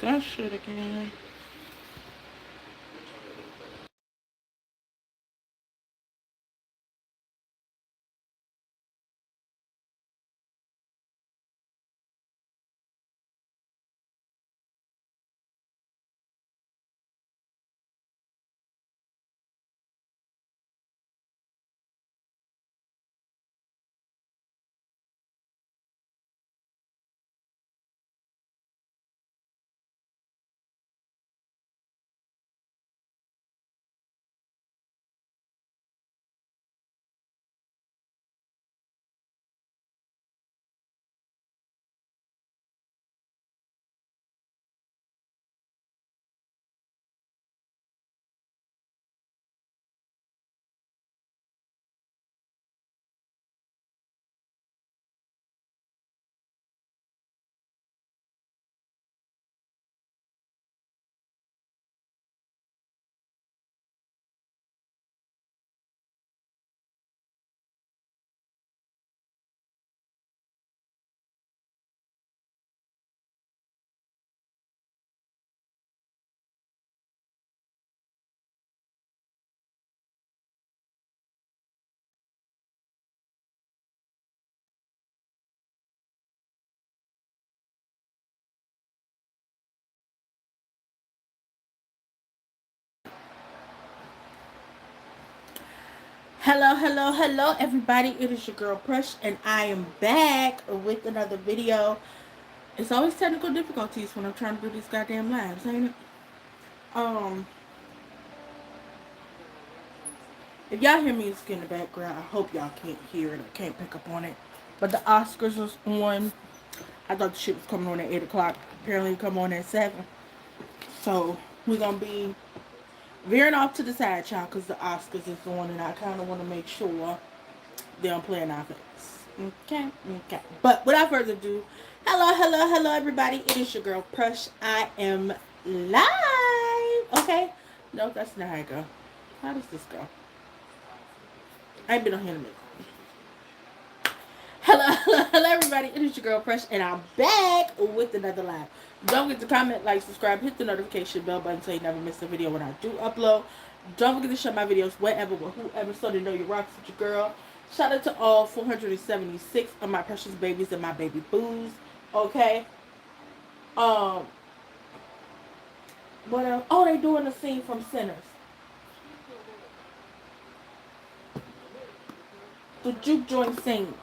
That shit again. Hello, hello, hello, everybody. It is your girl Prush, and I am back with another video. It's always technical difficulties when I'm trying to do these goddamn lives, ain't it? Um, if y'all hear music in the background, I hope y'all can't hear it or can't pick up on it. But the Oscars was on. I thought the shit was coming on at 8 o'clock. Apparently, it come on at 7. So, we're gonna be veering off to the side, y'all, because the Oscars is on, and I kind of want to make sure they don't play in our face. Okay, okay. But without further ado, hello, hello, hello, everybody. It is your girl Prush. I am live. Okay. No, that's not how it go. How does this go? I ain't been on here in a minute. Hello, hello, hello, everybody. It is your girl Prush, and I'm back with another live. Don't forget to comment, like, subscribe, hit the notification bell button so you never miss a video when I do upload. Don't forget to share my videos wherever, with whoever, so they know you rocks with your girl. Shout out to all 476 of my precious babies and my baby boos. Okay. Um. What else? Oh, they doing a scene from Sinners. The juke joint scene.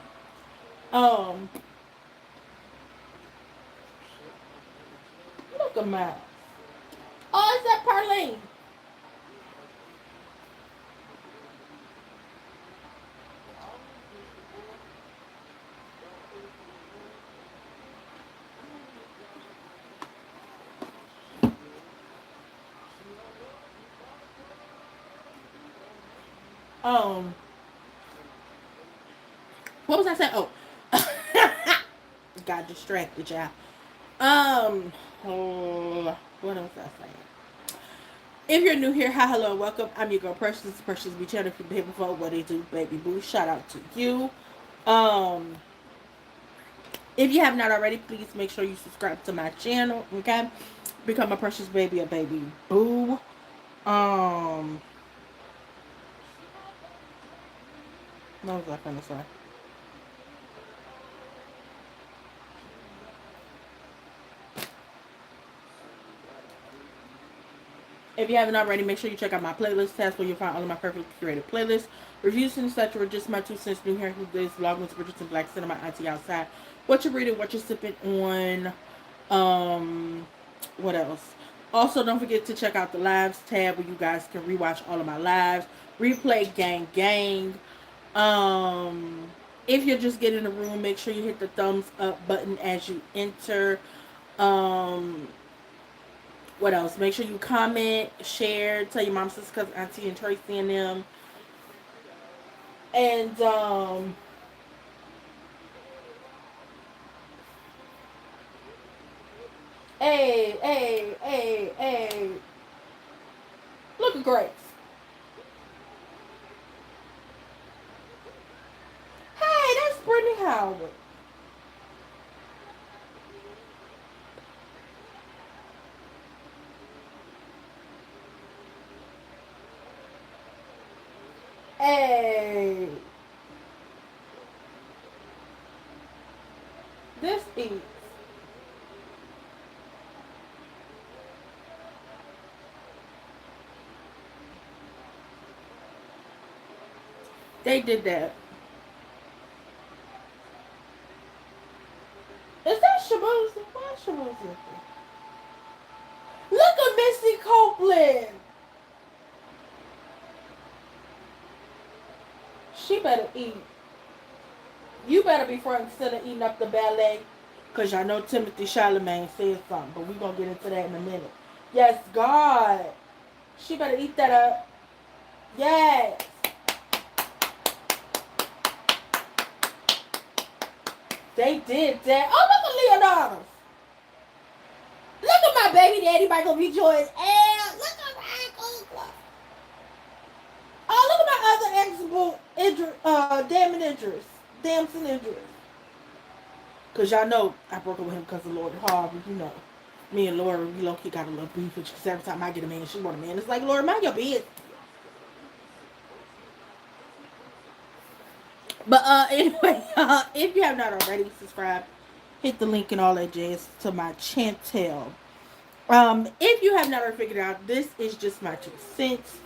Um. Look at my. Oh, is that Parlene? Um. What was I saying? Oh. Got distracted, y'all. What else was I saying? If you're new here, hi, hello, and welcome. I'm your girl Precious. Precious Be Channel. If you've been here before, what they do, baby boo. Shout out to you. Um, if you have not already, please make sure you subscribe to my channel. Okay, become a precious baby, a baby boo. Um, what was I gonna say? If you haven't already, make sure you check out my playlist tabs where you'll find all of my perfectly curated playlists. Reviews and etc. Just my 2 cents. New here who is vlog with Bridgerton Black Cinema auntie outside. What you're reading, what you're sipping on. What else? Also, don't forget to check out the lives tab where you guys can rewatch all of my lives. Replay gang gang. Um, if you're just getting in the room, make sure you hit the thumbs up button as you enter. Um, what else? Make sure you comment, share, tell your mom, sister, cousin, auntie, and Tracy and them. And hey, hey, hey, hey, look at Grace. Hey, that's Brittany Howard. Hey, this is. They did that. Is that Shabuzi? Why is Shabuzi? Look at Missy Copeland. She better eat. You better be front instead of eating up the ballet. Because I know Timothy Chalamet said something. But we're going to get into that in a minute. Yes, God. She better eat that up. Yes. They did that. Oh, look at Leonardo. Look at my baby daddy Michael B. Jordan's ass. Look at Michael. Oh, look at my other ex-boo, Damson Idris. Because y'all know I broke up with him because of Lori Harvey. You know, me and Lori, we low-key got a little beef. Because every time I get a man, she want a man. It's like, Lori, mind your business. But anyway, if you have not already, subscribe, hit the link and all that jazz to my channel. If you have not already figured out, this is just my 2 cents.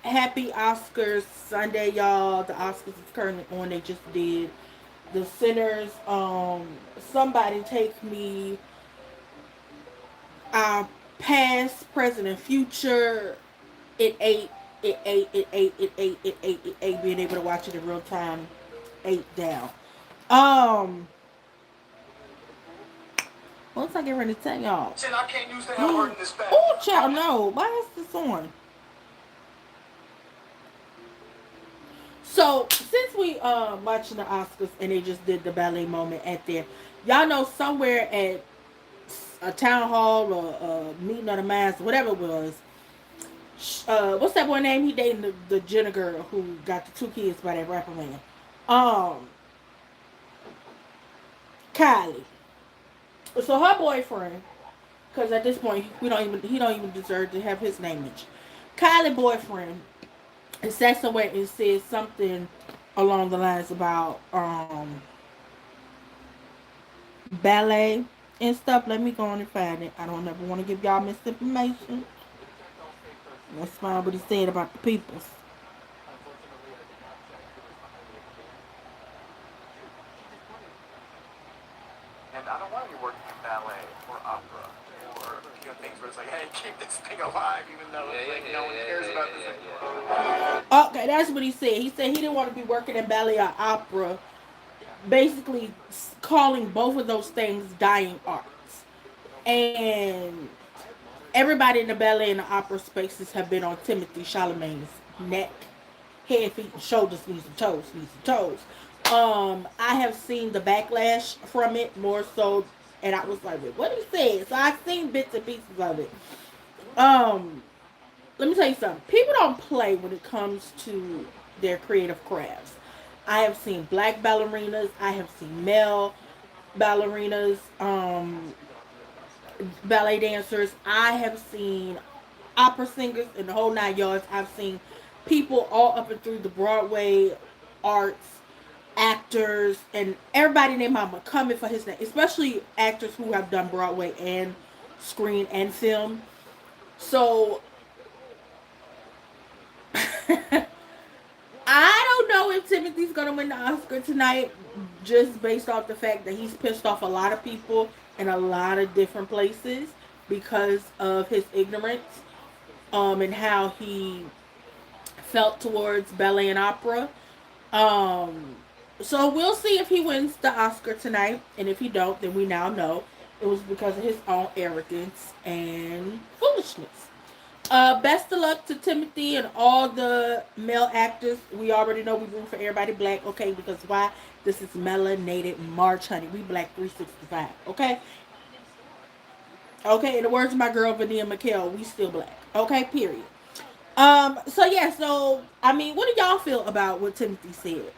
Happy Oscars Sunday, y'all. The Oscars is currently on. They just did the Sinners. Somebody take me. Past, present, and future. It ate. It ate. It ate. It ate. It ate. It ate. Being able to watch it in real time, ate down. Once I get ready to tell y'all. I can't use the L word in this bag. Oh, child, no. Why is this on? So since we watching the Oscars and they just did the ballet moment at there, y'all know somewhere at a town hall or a meeting of the minds, whatever it was. What's that boy name? He dating the Jenna girl who got the 2 kids by that rapper man. Kylie. So her boyfriend, because at this point he don't even deserve to have his name mentioned. Kylie boyfriend sat somewhere and said something along the lines about ballet and stuff. Let me go on and find it. I don't ever want to give y'all misinformation. That's fine what he said about the peoples. And I don't want to be working in ballet or opera or things where it's like, hey, keep this thing alive even though no one cares about this anymore. Okay, that's what he said. He said he didn't want to be working in ballet or opera. Basically calling both of those things dying arts. And everybody in the ballet and the opera spaces have been on Timothy Chalamet's neck, head, feet, and shoulders, knees and toes. I have seen the backlash from it more so, and I was like, what did he say? So I've seen bits and pieces of it. Let me tell you something. People don't play when it comes to their creative crafts. I have seen black ballerinas. I have seen male ballerinas, ballet dancers. I have seen opera singers in the whole 9 yards. I've seen people all up and through the Broadway arts, actors, and everybody named mama coming for his name, especially actors who have done Broadway and screen and film. So I don't know if Timothy's gonna win the Oscar tonight, just based off the fact that he's pissed off a lot of people in a lot of different places because of his ignorance, and how he felt towards ballet and opera. So we'll see if he wins the Oscar tonight, and if he don't, then we now know it was because of his own arrogance and foolishness. Best of luck to Timothy and all the male actors. We already know we root for everybody black, okay? Because why? This is melanated March, honey. We black 365, okay? Okay, in the words of my girl Vania McKell, we still black, okay? Period. So yeah, so I mean, what do y'all feel about what Timothy said?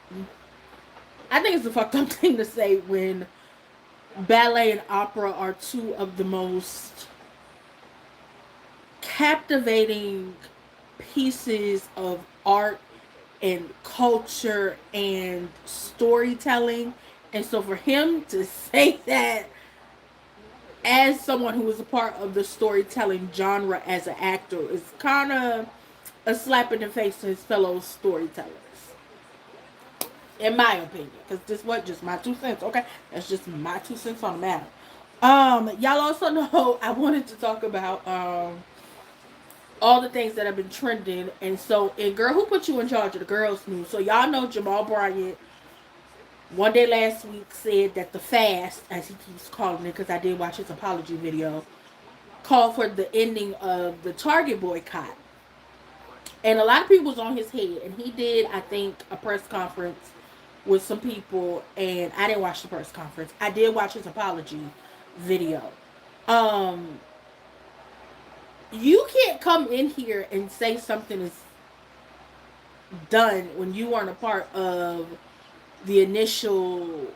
I think it's a fucked up thing to say when ballet and opera are two of the most captivating pieces of art and culture and storytelling. And so for him to say that as someone who was a part of the storytelling genre as an actor is kind of a slap in the face to his fellow storytellers, in my opinion. Because this was just my 2 cents, okay? That's just my 2 cents on the matter. Y'all also know I wanted to talk about all the things that have been trending. And so, in Girl Who Put You in Charge of the Girls News, so y'all know Jamal Bryant one day last week said that the fast, as he keeps calling it, because I did watch his apology video, called for the ending of the Target boycott. And a lot of people was on his head. And he did, I think, a press conference with some people. And I didn't watch the press conference. I did watch his apology video. Um, you can't come in here and say something is done when you weren't a part of the initial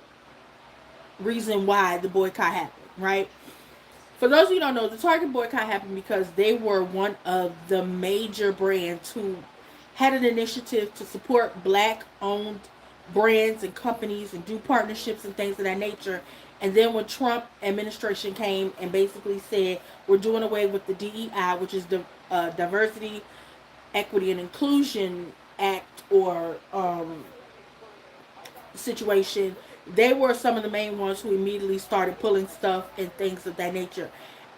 reason why the boycott happened, right? For those of you who don't know, the Target boycott happened because they were one of the major brands who had an initiative to support black owned brands and companies and do partnerships and things of that nature. And then when Trump administration came and basically said we're doing away with the DEI, which is the Diversity, Equity, and Inclusion Act or situation, they were some of the main ones who immediately started pulling stuff and things of that nature.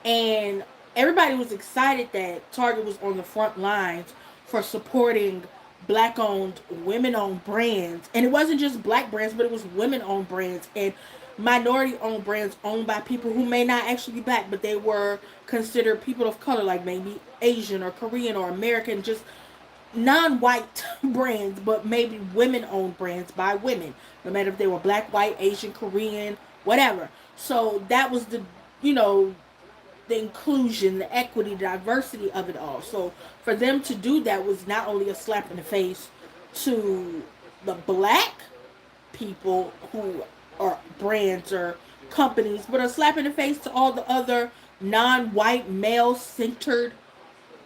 And everybody was excited that Target was on the front lines for supporting black owned, women owned brands. And it wasn't just black brands, but it was women owned brands and minority owned brands owned by people who may not actually be black, but they were considered people of color, like maybe Asian or Korean or American, just non-white brands, but maybe women-owned brands by women, no matter if they were black, white, Asian, Korean, whatever. So that was the inclusion, the equity, the diversity of it all. So for them to do that was not only a slap in the face to the black people who are brands or companies, but a slap in the face to all the other non-white, male-centered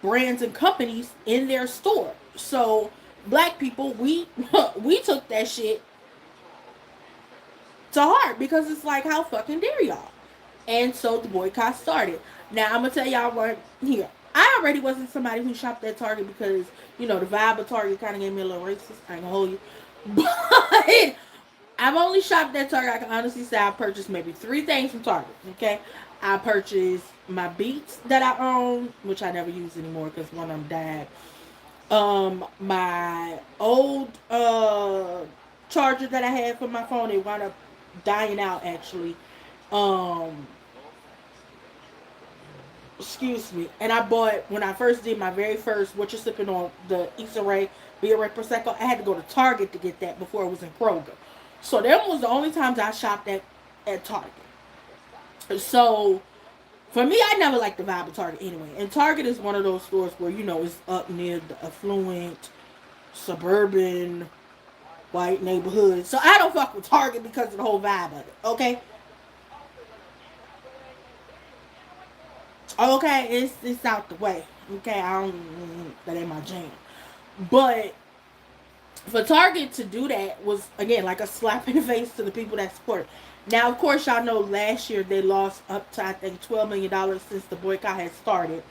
brands and companies in their store. So black people, we we took that shit to heart because it's like, how fucking dare y'all? And so the boycott started. Now I'm gonna tell y'all right here. I already wasn't somebody who shopped at Target because the vibe of Target kind of gave me a little racist. I ain't gonna hold you, but I've only shopped at Target. I can honestly say I purchased maybe 3 things from Target. Okay, I purchased my Beats that I own, which I never use anymore because one of them died. My old charger that I had for my phone, it wound up dying out actually. Um, excuse me. And I bought when I first did my very first what you're sipping on the Issa Rae Via Ray Prosecco. I had to go to Target to get that before it was in Kroger. So that was the only times I shopped at Target. So for me, I never liked the vibe of Target anyway. And Target is one of those stores where it's up near the affluent, suburban, white neighborhood. So I don't fuck with Target because of the whole vibe of it. Okay. Okay, it's out the way. Okay, I don't that ain't my jam. But for Target to do that was again like a slap in the face to the people that support it. Now, of course, y'all know last year they lost up to I think $12 million since the boycott had started,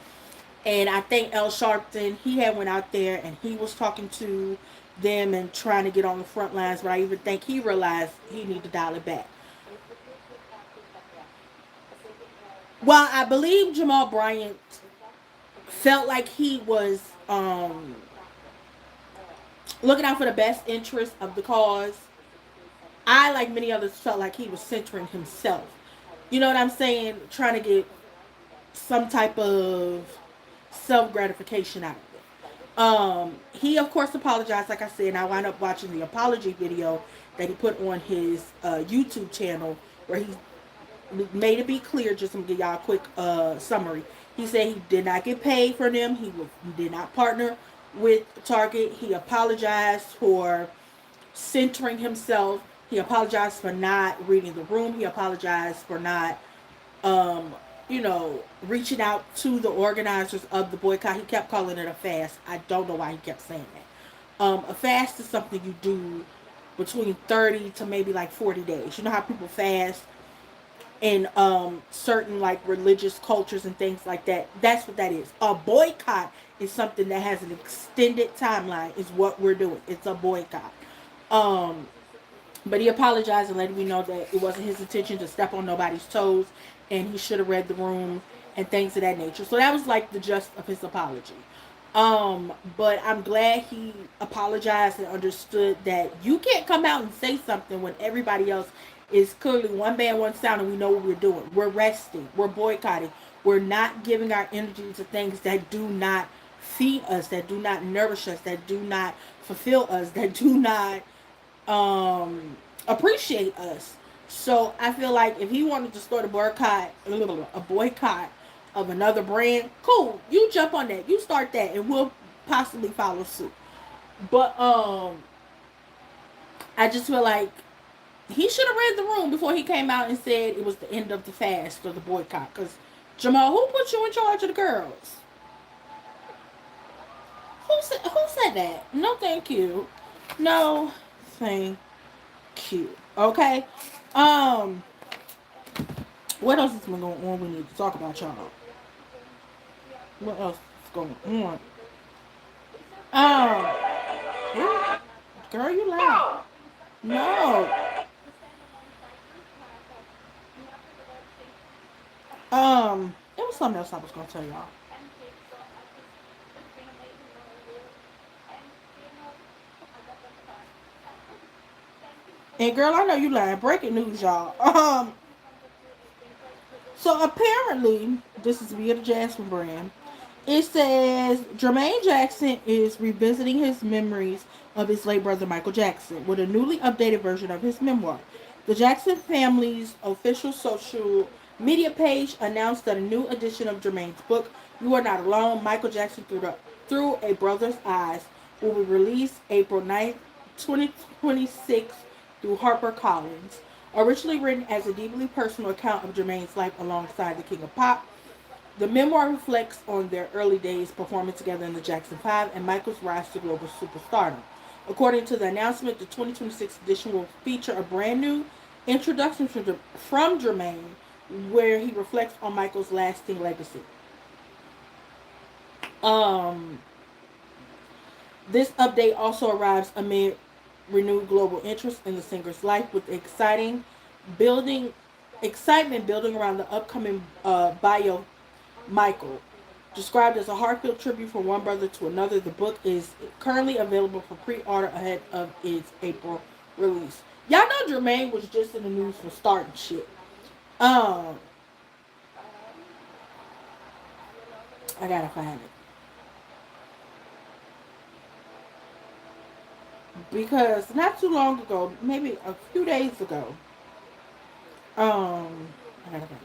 and I think Al Sharpton he had went out there and he was talking to them and trying to get on the front lines, but I even think he realized he needed to dial it back. Well, I believe Jamal Bryant felt like he was looking out for the best interest of the cause. I, like many others, felt like he was centering himself. You know what I'm saying? Trying to get some type of self gratification out of it. He of course apologized, like I said, and I wound up watching the apology video that he put on his YouTube channel where he made it be clear. Just to give y'all a quick summary. He said he did not get paid for them. He did not partner with Target. He apologized for centering himself. He apologized for not reading the room. He apologized for not, reaching out to the organizers of the boycott. He kept calling it a fast. I don't know why he kept saying that. A fast is something you do between 30 to maybe like 40 days. You know how people fast in certain like religious cultures and things like that. That's what that is. A boycott is something that has an extended timeline. Is what we're doing. It's a boycott. Um, but he apologized and let me know that it wasn't his intention to step on nobody's toes, and he should have read the room and things of that nature. So that was like the gist of his apology. But I'm glad he apologized and understood that you can't come out and say something when everybody else is clearly one band, one sound, and we know what we're doing. We're resting. We're boycotting. We're not giving our energy to things that do not feed us, that do not nourish us, that do not fulfill us, that do not appreciate us. So I feel like if he wanted to start a boycott of another brand, cool. You jump on that. You start that, and we'll possibly follow suit. But I just feel like he should have read the room before he came out and said it was the end of the fast or the boycott. Because Jamal, who put you in charge of the girls? Who said that? No, thank you. No, thank you. Okay. Um, what else is going on? We need to talk about, y'all. What else is going on? Um, girl, you loud. No. It was something else I was gonna tell y'all. And girl, I know you lying. Breaking news, y'all. So apparently, this is via the Jasmine brand. It says Jermaine Jackson is revisiting his memories of his late brother Michael Jackson with a newly updated version of his memoir. The Jackson family's official social media page announced that a new edition of Jermaine's book, You Are Not Alone, Michael Jackson Through a Brother's Eyes, will be released April 9th, 2026 through HarperCollins. Originally written as a deeply personal account of Jermaine's life alongside the King of Pop, the memoir reflects on their early days performing together in the Jackson 5 and Michael's rise to global superstardom. According to the announcement, the 2026 edition will feature a brand new introduction from Jermaine, where he reflects on Michael's lasting legacy. Um, this update also arrives amid renewed global interest in the singer's life, with building excitement building around the upcoming bio Michael. Described as a heartfelt tribute from one brother to another, the book is currently available for pre-order ahead of its April release. Y'all know Jermaine was just in the news for starting shit. Um, I gotta find it because not too long ago, maybe a few days ago, I gotta find it.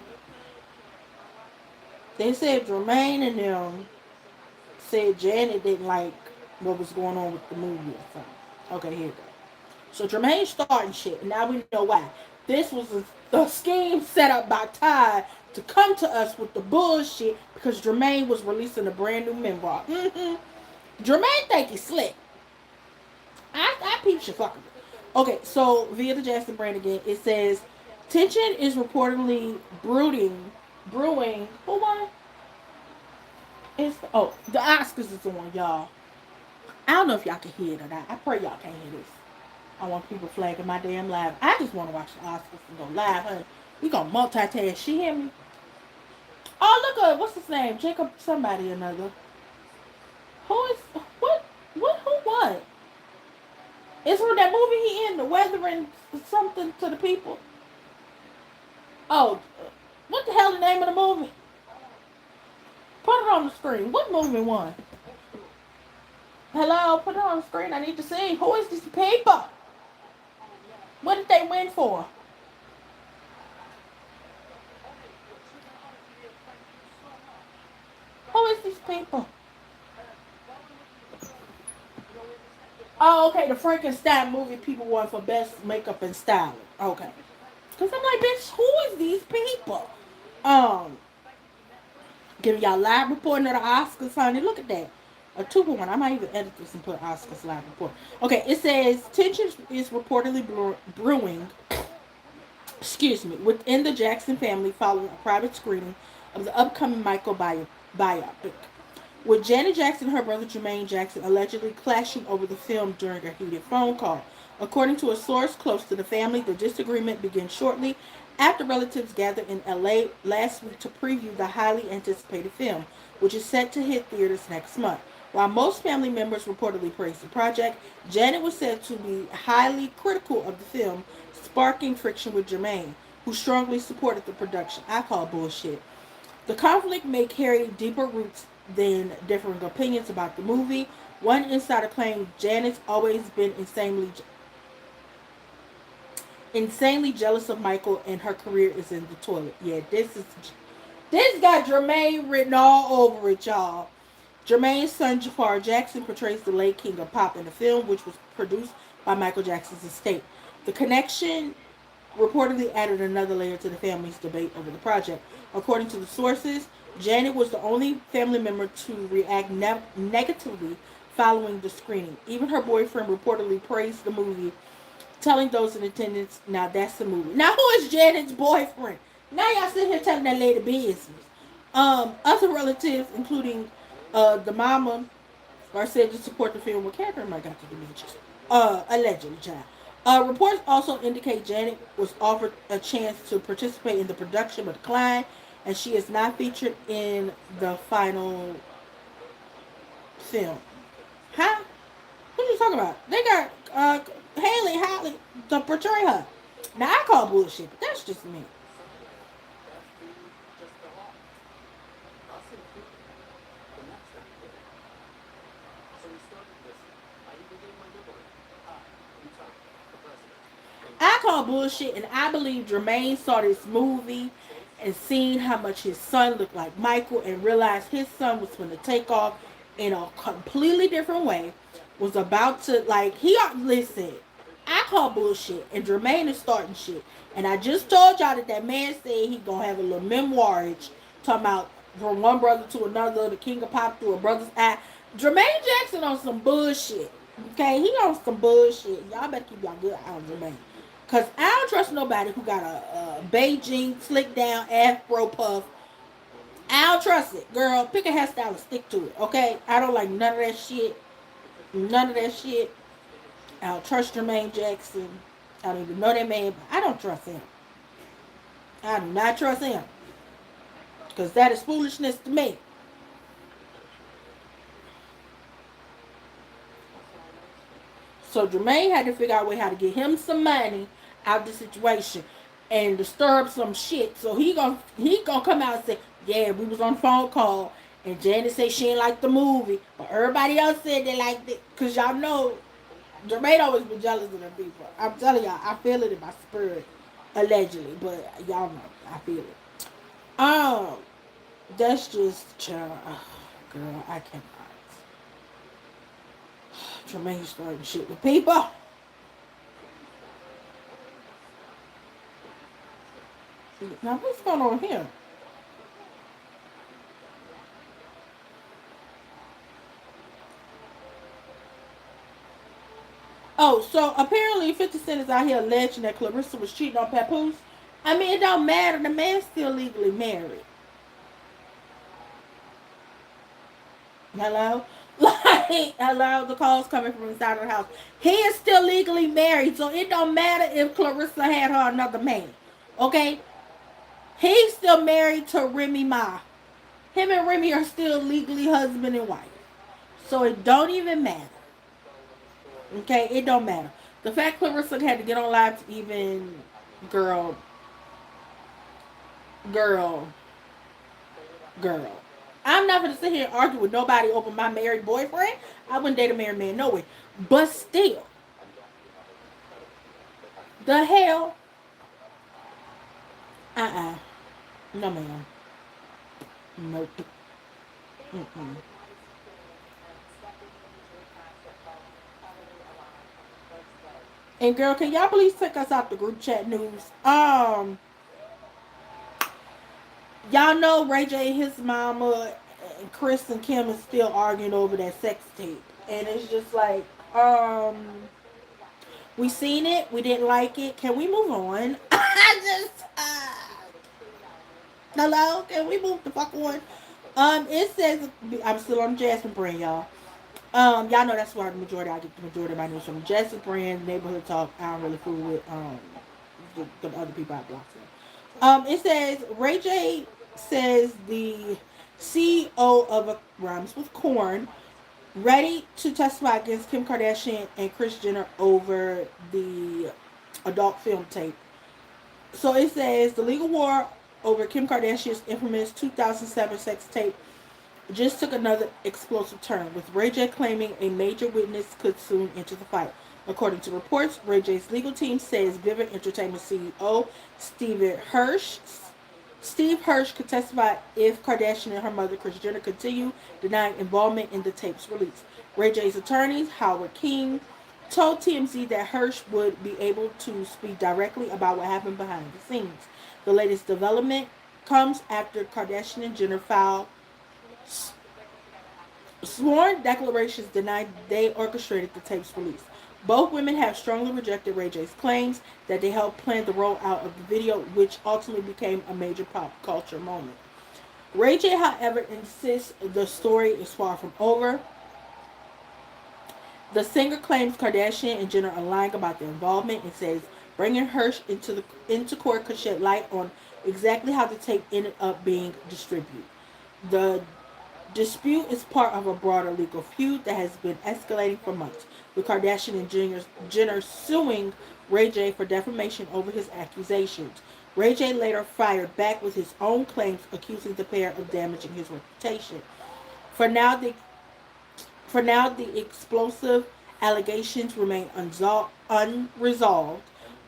They said Jermaine and them said Janet didn't like what was going on with the movie or something. Okay, here we go. So Jermaine starting shit, and now we know why. This was the scheme set up by Ty to come to us with the bullshit because Jermaine was releasing a brand new memoir. Jermaine think he's slick. I peeped your fucking. Okay, so via the Jackson brand again, it says tension is reportedly brewing. Who won? The Oscars is on, y'all. I don't know if y'all can hear it or not. I pray y'all can't hear this. I want people flagging my damn live. I just want to watch the Oscars and go live, honey. We gonna multitask. She hear me? Oh, look at what's his name? Jacob somebody or another. Who is who what? It's from that movie he in, the weathering something to the people. Oh, what the hell the name of the movie? Put it on the screen. What movie won? Hello, put it on the screen. I need to see. Who is these people? What did they win for? Who is these people? Oh, okay, the Frankenstein movie people won for best makeup and styling. Okay. Because I'm like, bitch, who is these people? Um, Giving y'all live reporting of the Oscars, honey. Look at that. A 2-1. I might even edit this and put Oscars live report. Okay, it says tension is reportedly brewing, excuse me, within the Jackson family following a private screening of the upcoming Michael biopic. With Janet Jackson and her brother Jermaine Jackson allegedly clashing over the film during a heated phone call. According to a source close to the family, the disagreement began shortly after relatives gathered in LA last week to preview the highly anticipated film, which is set to hit theaters next month. While most family members reportedly praised the project, Janet was said to be highly critical of the film, sparking friction with Jermaine, who strongly supported the production. I call bullshit. The conflict may carry deeper roots than differing opinions about the movie. One insider claimed Janet's always been insanely jealous of Michael and her career is in the toilet. Yeah, this got Jermaine written all over it, y'all. Jermaine's son Jafar Jackson portrays the late king of pop in the film, which was produced by Michael Jackson's estate. The connection reportedly added another layer to the family's debate over the project. According to the sources, Janet was the only family member to react negatively following the screening. Even her boyfriend reportedly praised the movie, telling those in attendance, "Now that's the movie." Now who is Janet's boyfriend? Now y'all sitting here telling that lady business. Other relatives, including the mama, are said to support the film. With Catherine might got the dementia. Allegedly, child. Reports also indicate Janet was offered a chance to participate in the production but declined, and she is not featured in the final film. Huh? What are you talking about? They got Haley Holly to portray her. Now I call bullshit, but that's just me. I call bullshit, and I believe Jermaine saw this movie and seen how much his son looked like Michael and realized his son was going to take off in a completely different way. Was about to, like, listen, I call bullshit, and Jermaine is starting shit. And I just told y'all that man said he going to have a little memoirage talking about from one brother to another, the king of pop through a brother's eye. Jermaine Jackson on some bullshit. Okay, he on some bullshit. Y'all better keep y'all good eye on Jermaine. Because I don't trust nobody who got a Beijing slick down afro puff. I don't trust it. Girl, pick a hairstyle and stick to it, okay? I don't like none of that shit. None of that shit. I don't trust Jermaine Jackson. I don't even know that man, but I don't trust him. I do not trust him. Because that is foolishness to me. So Jermaine had to figure out a way how to get him some money out of the situation and disturb some shit. So he gonna come out and say, yeah, we was on a phone call and Janet said she ain't like the movie, but everybody else said they liked it. Cause y'all know Jermaine always been jealous of them people. I'm telling y'all, I feel it in my spirit, allegedly, but y'all know I feel it. That's just child, girl, I cannot. Jermaine starting shit with people. Now what's going on here? Oh, so apparently 50 Cent is out here alleging that Clarissa was cheating on Papoose. I mean, it don't matter. The man's still legally married. Hello? Like, hello? The call's coming from inside of the house. He is still legally married, so it don't matter if Clarissa had her another man. Okay? He's still married to Remy Ma. Him and Remy are still legally husband and wife. So it don't even matter. Okay? It don't matter. The fact Clarissa had to get on live to even... Girl. I'm not going to sit here and argue with nobody over my married boyfriend. I wouldn't date a married man, no way. But still. The hell? No, ma'am. Nope. Mm-mm. And girl, can y'all please take us out the group chat news? Y'all know Ray J and his mama and Chris and Kim is still arguing over that sex tape. And it's just like, um, we seen it, we didn't like it. Can we move on? I just, hello, can we move the fuck on? It says I'm still on Jasmine brand, y'all. Y'all know that's why I get the majority of my news from Jasmine brand, neighborhood talk. I don't really fool with the other people I block. It says Ray J says the CEO of a rhymes with corn ready to testify against Kim Kardashian and Kris Jenner over the adult film tape. So it says the legal war over Kim Kardashian's infamous 2007 sex tape just took another explosive turn, with Ray J claiming a major witness could soon enter the fight. According to reports, Ray J's legal team says Vivid Entertainment CEO Steve Hirsch could testify if Kardashian and her mother, Kris Jenner, continue denying involvement in the tape's release. Ray J's attorneys, Howard King, told TMZ that Hirsch would be able to speak directly about what happened behind the scenes. The latest development comes after Kardashian and Jenner filed sworn declarations denying they orchestrated the tape's release. Both women have strongly rejected Ray J's claims that they helped plan the rollout of the video, which ultimately became a major pop culture moment. Ray J, however, insists the story is far from over. The singer claims Kardashian and Jenner are lying about their involvement and says bringing Hirsch into court could shed light on exactly how the tape ended up being distributed. The dispute is part of a broader legal feud that has been escalating for months, with Kardashian and Jenner suing Ray J for defamation over his accusations. Ray J later fired back with his own claims, accusing the pair of damaging his reputation. For now, the explosive allegations remain unresolved,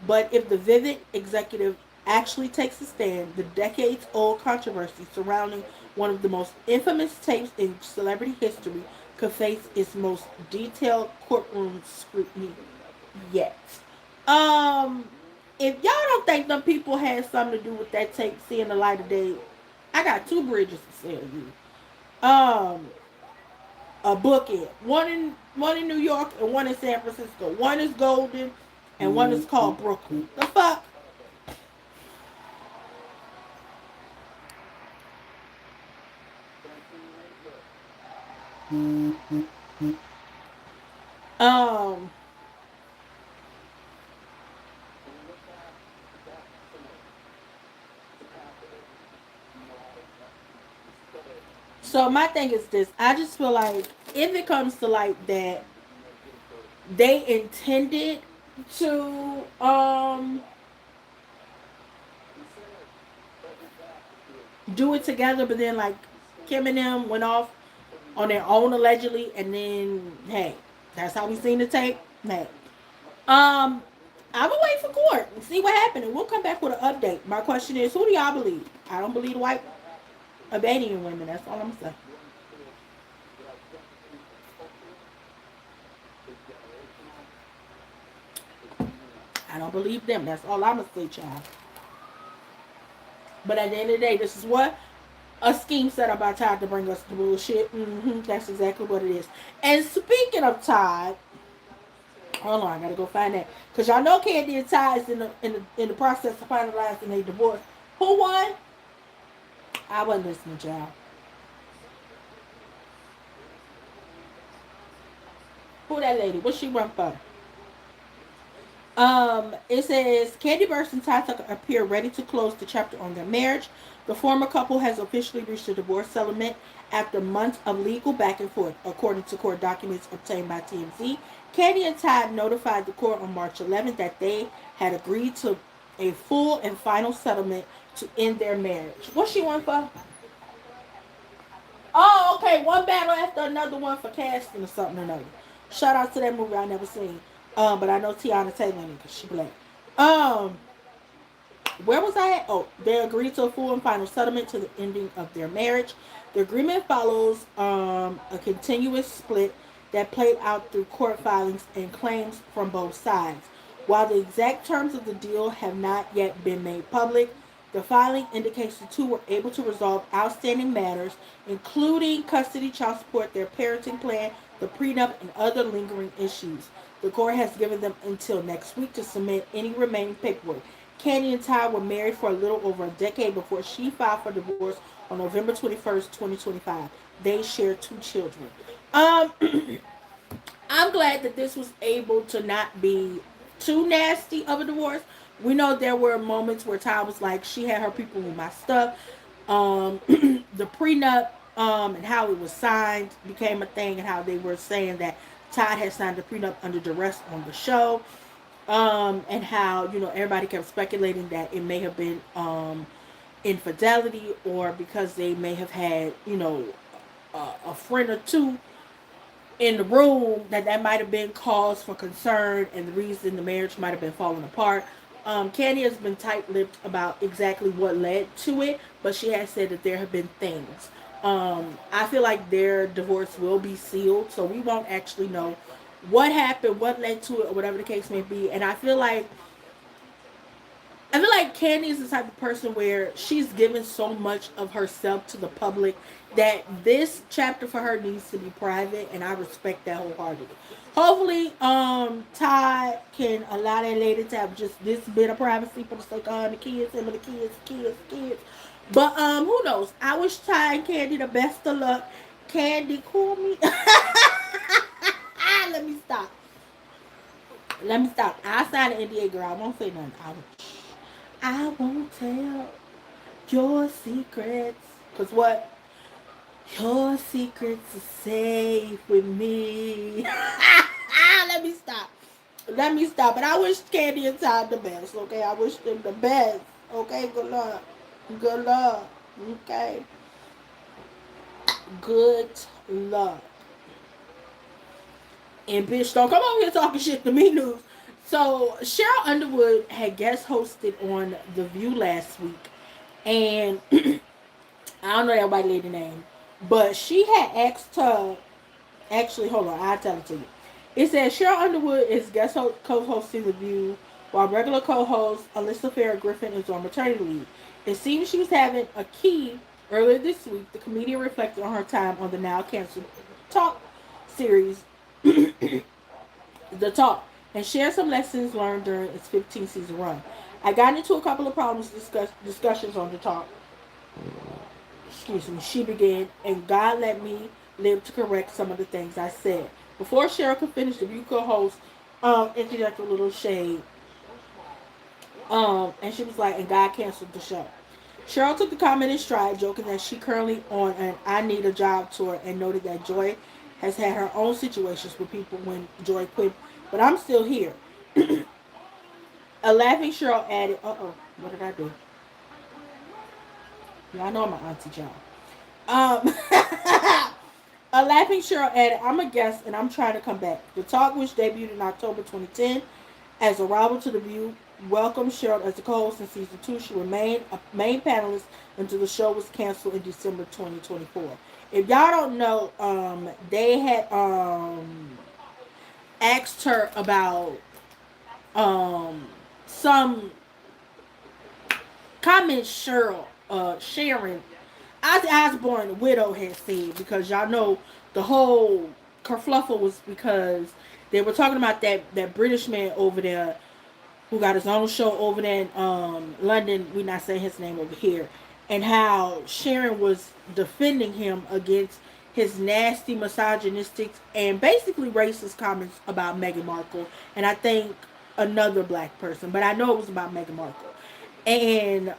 but if the Vivid executive actually takes a stand, the decades-old controversy surrounding one of the most infamous tapes in celebrity history could face its most detailed courtroom scrutiny yet. If y'all don't think them people had something to do with that tape seeing the light of day, I got two bridges to sell you. A book it. One in New York and one in San Francisco. One is Golden and one is called Brooklyn. The fuck? Um so my thing is this. I just feel like if it comes to like that they intended to do it together, but then like Kim and them went off on their own allegedly, and then hey, that's how we seen the tape. Hey, um, I will wait for court and see what happened, and we'll come back with an update. My question is, who do y'all believe? I don't believe the white Albanian women. That's all I'm saying. I don't believe them. That's all I'm gonna say, child. But at the end of the day, this is what a scheme set up by Todd to bring us the bullshit. That's exactly what it is. And speaking of Todd, hold on, I gotta go find that because y'all know Candy and Todd is in the process of finalizing their divorce. Who won? I wasn't listening, y'all. Who that lady? What she run for? It says Candy Burst and Ty Tucker appear ready to close the chapter on their marriage. The former couple has officially reached a divorce settlement after months of legal back and forth, according to court documents obtained by TMZ. Candy and Ty notified the court on March 11th that they had agreed to a full and final settlement to end their marriage. What she won for? Oh, okay. One battle after another one for casting or something or another. Shout out to that movie I never seen. But I know Tiana Taylor in it because she black. Where was I at? Oh, they agreed to a full and final settlement to the ending of their marriage. The agreement follows a continuous split that played out through court filings and claims from both sides. While the exact terms of the deal have not yet been made public, The filing indicates the two were able to resolve outstanding matters, including custody, child support, their parenting plan, the prenup, and other lingering issues. The court has given them until next week to submit any remaining paperwork. Candy and Ty were married for a little over a decade before she filed for divorce on November 21st, 2025. They share two children. Um, I'm glad that this was able to not be too nasty of a divorce. We know there were moments where Ty was like, she had her people with my stuff. The prenup, and how it was signed became a thing, and how they were saying that Todd had signed the prenup under duress on the show. And how, everybody kept speculating that it may have been infidelity, or because they may have had, a friend or two in the room, that might have been cause for concern, and the reason the marriage might have been falling apart. Candy has been tight-lipped about exactly what led to it, but she has said that there have been things. I feel like their divorce will be sealed, so we won't actually know what happened, what led to it, or whatever the case may be. And I feel like Candy is the type of person where she's given so much of herself to the public that this chapter for her needs to be private, and I respect that wholeheartedly. Hopefully, Ty can allow that lady to have just this bit of privacy for the sake of the kids, and the kids. But who knows? I wish Ty and Candy the best of luck. Candy, call me. Let me stop. I signed an NDA, girl. I won't say nothing. I won't tell your secrets. Cause what? Your secrets are safe with me. Let me stop. But I wish Candy and Todd the best. Okay, I wish them the best. Okay, good luck. Good luck. Okay, good luck. And bitch, don't come over here talking shit to me news. So Cheryl Underwood had guest hosted on The View last week, and I don't know that white lady name, but she had asked her. Actually, hold on, I'll tell it to you. It says Cheryl Underwood is guest co-hosting The View, while regular co-host Alyssa Farrah Griffin is on maternity leave. It seems she was having a key earlier this week. The comedian reflected on her time on the now canceled talk series, The Talk, and shared some lessons learned during its 15th season run. I got into a couple of problems discussions on The Talk. Excuse me. She began, and God let me live to correct some of the things I said. Before Cheryl could finish, the View co-host interjected a little shade. And she was like, and God canceled the show. Cheryl took the comment in stride, joking that she currently on an I Need a Job tour, and noted that Joy has had her own situations with people when Joy quit, but I'm still here. A laughing Cheryl added, what did I do? Y'all know I'm an auntie, y'all. A laughing Cheryl added, I'm a guest and I'm trying to come back. The Talk, which debuted in October 2010 as a rival to The View, welcomed Cheryl as a co-host in season 2. She remained a main panelist until the show was canceled in December 2024. If y'all don't know, they had asked her about some comments Sharon Ozzy Osbourne, widow, had said, because y'all know the whole kerfluffle was because they were talking about that British man over there who got his own show over there in London. We're not saying his name over here. And how Sharon was defending him against his nasty, misogynistic, and basically racist comments about Meghan Markle. And I think another black person. But I know it was about Meghan Markle. And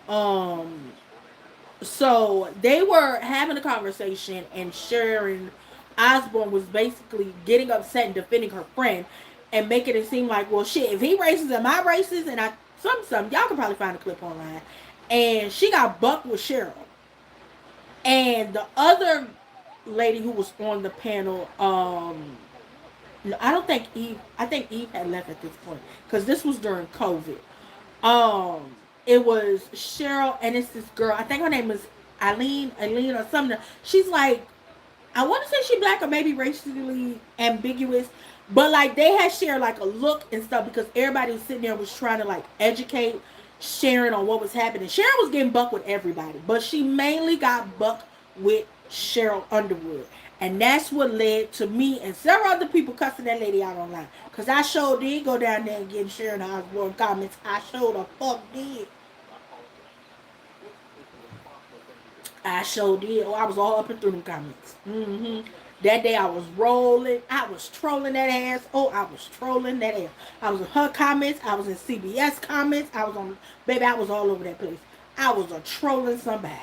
so they were having a conversation, and Sharon Osbourne was basically getting upset and defending her friend and making it seem like, well, shit, if he racist, am I racist? And some y'all can probably find a clip online. And she got bucked with Cheryl. And the other lady who was on the panel, no, I don't think Eve. I think Eve had left at this point because this was during COVID. It was Cheryl, and it's this girl. I think her name is Eileen or something. She's like, I want to say she's black or maybe racially ambiguous, but like they had shared like a look and stuff because everybody was sitting there was trying to like educate sharing on what was happening. Sharon was getting buck with everybody, but she mainly got buck with Cheryl Underwood. And that's what led to me and several other people cussing that lady out online. Because I sure did go down there and get Sharon Osbourne comments. I sure the fuck did. I sure did. Oh, I was all up and through them comments. That day I was rolling. I was trolling that ass. Oh, I was trolling that ass. I was in her comments. I was in CBS comments. I was on, baby, I was all over that place. I was a trolling somebody.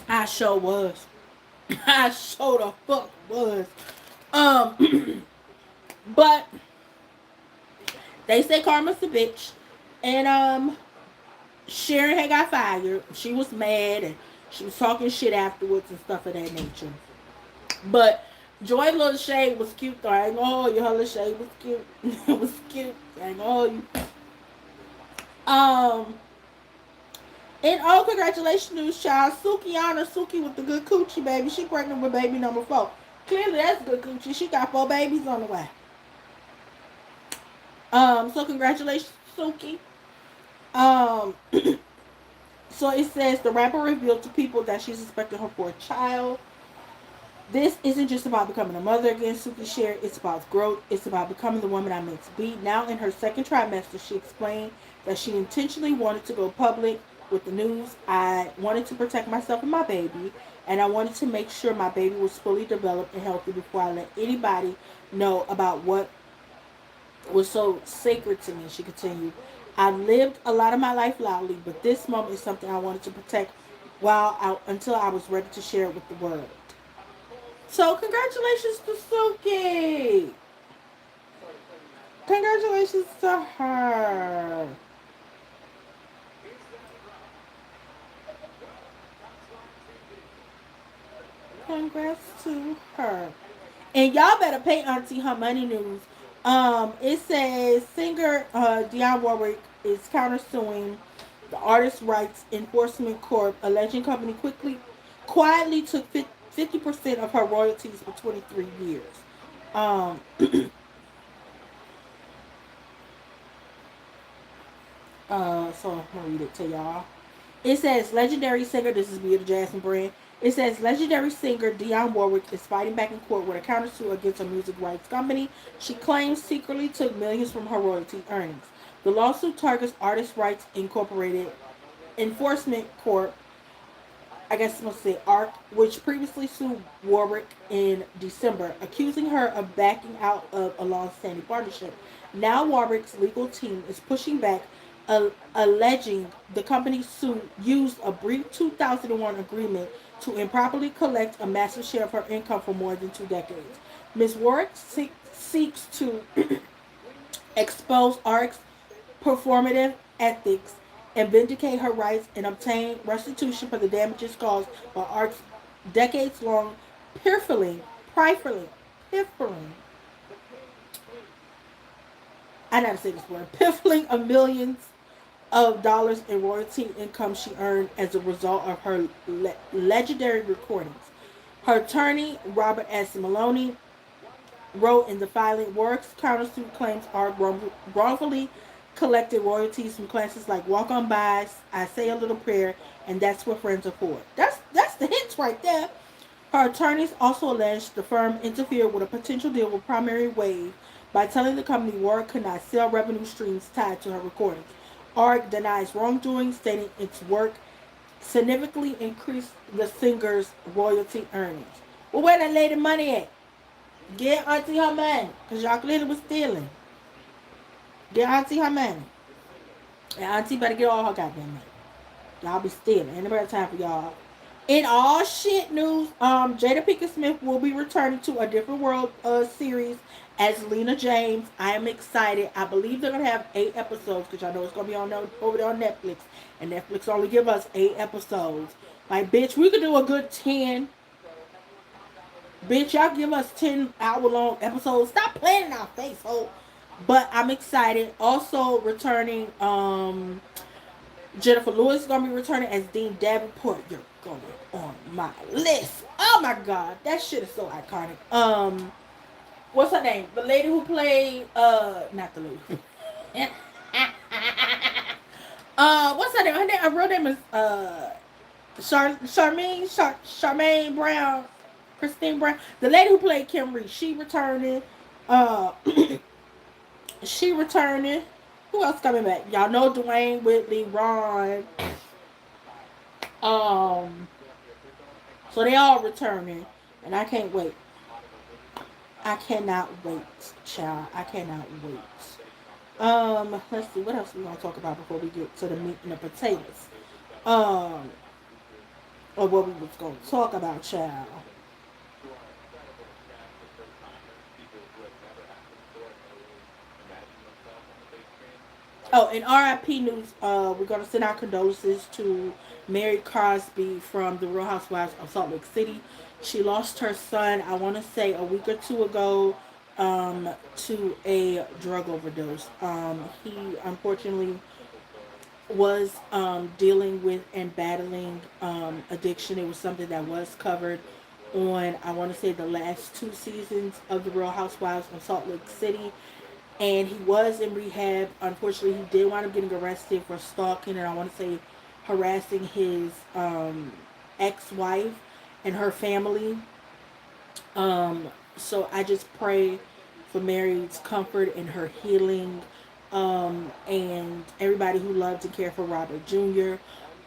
I sure was. I sure the fuck was. But they say karma's a bitch. And Sharon had got fired. She was mad and she was talking shit afterwards and stuff of that nature. But Joy Little Shade was cute though. I ain't gonna hold you. Her little shade was cute. It was cute. I ain't gonna hold you. Um, and oh, congratulations, news child. Suki with the good coochie, baby. She pregnant with baby number 4. Clearly, that's good coochie. She got 4 babies on the way. So congratulations, Suki. Um, so it says the rapper revealed to people that she's expecting her 4th child. This isn't just about becoming a mother again, Suki shared. It's about growth. It's about becoming the woman I meant to be. Now in her 2nd trimester, she explained that she intentionally wanted to go public with the news. I wanted to protect myself and my baby, and I wanted to make sure my baby was fully developed and healthy before I let anybody know about what was so sacred to me, she continued. I lived a lot of my life loudly, but this moment is something I wanted to protect until I was ready to share it with the world. So congratulations to Suki. Congratulations to her. Congrats to her. And y'all better pay Auntie her money news. It says singer Dionne Warwick is countersuing the Artist Rights Enforcement Corp, alleging company quietly took 50% of her royalties for 23 years. Um, so I'm gonna read it to y'all. It says legendary singer. This is via the Jasmine brand. It says legendary singer Dionne Warwick is fighting back in court with a countersuit against her music rights company. She claims secretly took millions from her royalty earnings. The lawsuit targets Artist Rights Incorporated Enforcement Corp, I guess I'm going to say ARC, which previously sued Warwick in December, accusing her of backing out of a long-standing partnership. Now Warwick's legal team is pushing back, alleging the company suit used a brief 2001 agreement to improperly collect a massive share of her income for more than 2 decades. Ms. Warwick seeks to expose ARC's performative ethics and vindicate her rights and obtain restitution for the damages caused by ARC's decades-long piffling, piffling, I never say this word, piffling of millions of dollars in royalty income she earned as a result of her legendary recordings. Her attorney, Robert S. Maloney, wrote in the filing, Warwick's countersuit claims are wrongfully collected royalties from classes like Walk On By, I Say a Little Prayer, and That's What Friends Are For. That's the hits right there. Her attorneys also alleged the firm interfered with a potential deal with Primary Wave by telling the company Warwick could not sell revenue streams tied to her recordings. ARC denies wrongdoing, stating its work significantly increased the singer's royalty earnings. Well, where that lady money at? Get Auntie her money, because y'all clearly was stealing. Get Auntie her money. And Auntie better get all her goddamn money. Y'all be stealing. Ain't nobody time for y'all. In all shit news, Jada Pinkett Smith will be returning to A Different World series as Lena James. I am excited. I believe they're gonna have 8 episodes because y'all know it's gonna be over there on Netflix, and Netflix only give us 8 episodes. Like, bitch, we could do a good 10. Bitch, y'all give us 10-hour-long episodes. Stop playing in our face, ho. But I'm excited. Also returning, Jennifer Lewis is gonna be returning as Dean Davenport. You're going on my list. Oh my god, that shit is so iconic. What's her name? The lady who played not the lady. What's her name? Her real name is Charmaine Brown, Christine Brown. The lady who played Kim Reese, she returning. Uh, she returning. Who else coming back? Y'all know Dwayne Whitley, Ron. Um, so they all returning, and I can't wait. I cannot wait, child. I cannot wait. Let's see what else we gonna talk about before we get to the meat and the potatoes. Um, or what we was gonna talk about, child. Oh, in RIP news, we're gonna send our condolences to Mary Crosby from the Real Housewives of Salt Lake City. She lost her son, I want to say a week or two ago, to a drug overdose. He unfortunately was dealing with and battling addiction. It was something that was covered on, I want to say, the last two seasons of the Real Housewives of Salt Lake City, and he was in rehab. Unfortunately, he did wind up getting arrested for stalking and I want to say harassing his ex-wife and her family. So I just pray for Mary's comfort and her healing, and everybody who loved and cared for Robert Jr.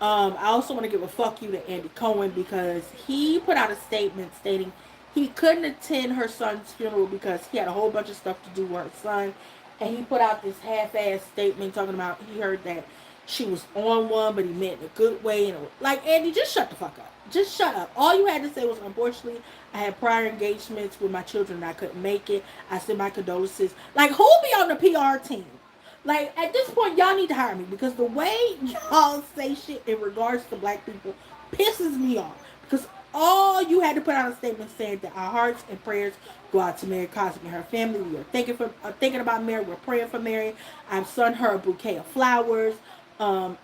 I also want to give a fuck you to Andy Cohen because he put out a statement stating he couldn't attend her son's funeral because he had a whole bunch of stuff to do with her son. And he put out this half-ass statement talking about he heard that she was on one, but he meant in a good way. And like, Andy, just shut the fuck up. Just shut up. All you had to say was, unfortunately, I had prior engagements with my children and I couldn't make it. I send my condolences. Like, who be on the PR team? Like, at this point, y'all need to hire me because the way y'all say shit in regards to black people pisses me off. Because all you had to put out a statement saying that our hearts and prayers go out to Mary Cosby and her family. We are thinking about Mary. We're praying for Mary. I've sent her a bouquet of flowers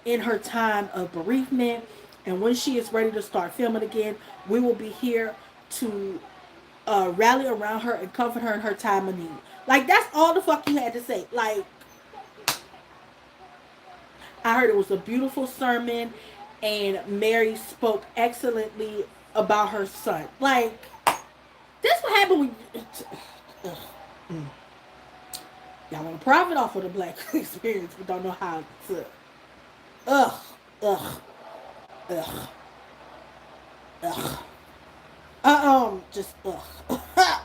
in her time of bereavement. And when she is ready to start filming again, we will be here to rally around her and comfort her in her time of need. Like, that's all the fuck you had to say. Like, I heard it was a beautiful sermon, and Mary spoke excellently about her son. Like, that's what happened when y'all want to profit off of the black experience, but don't know how to. Ugh, ugh, ugh, ugh. Just ugh,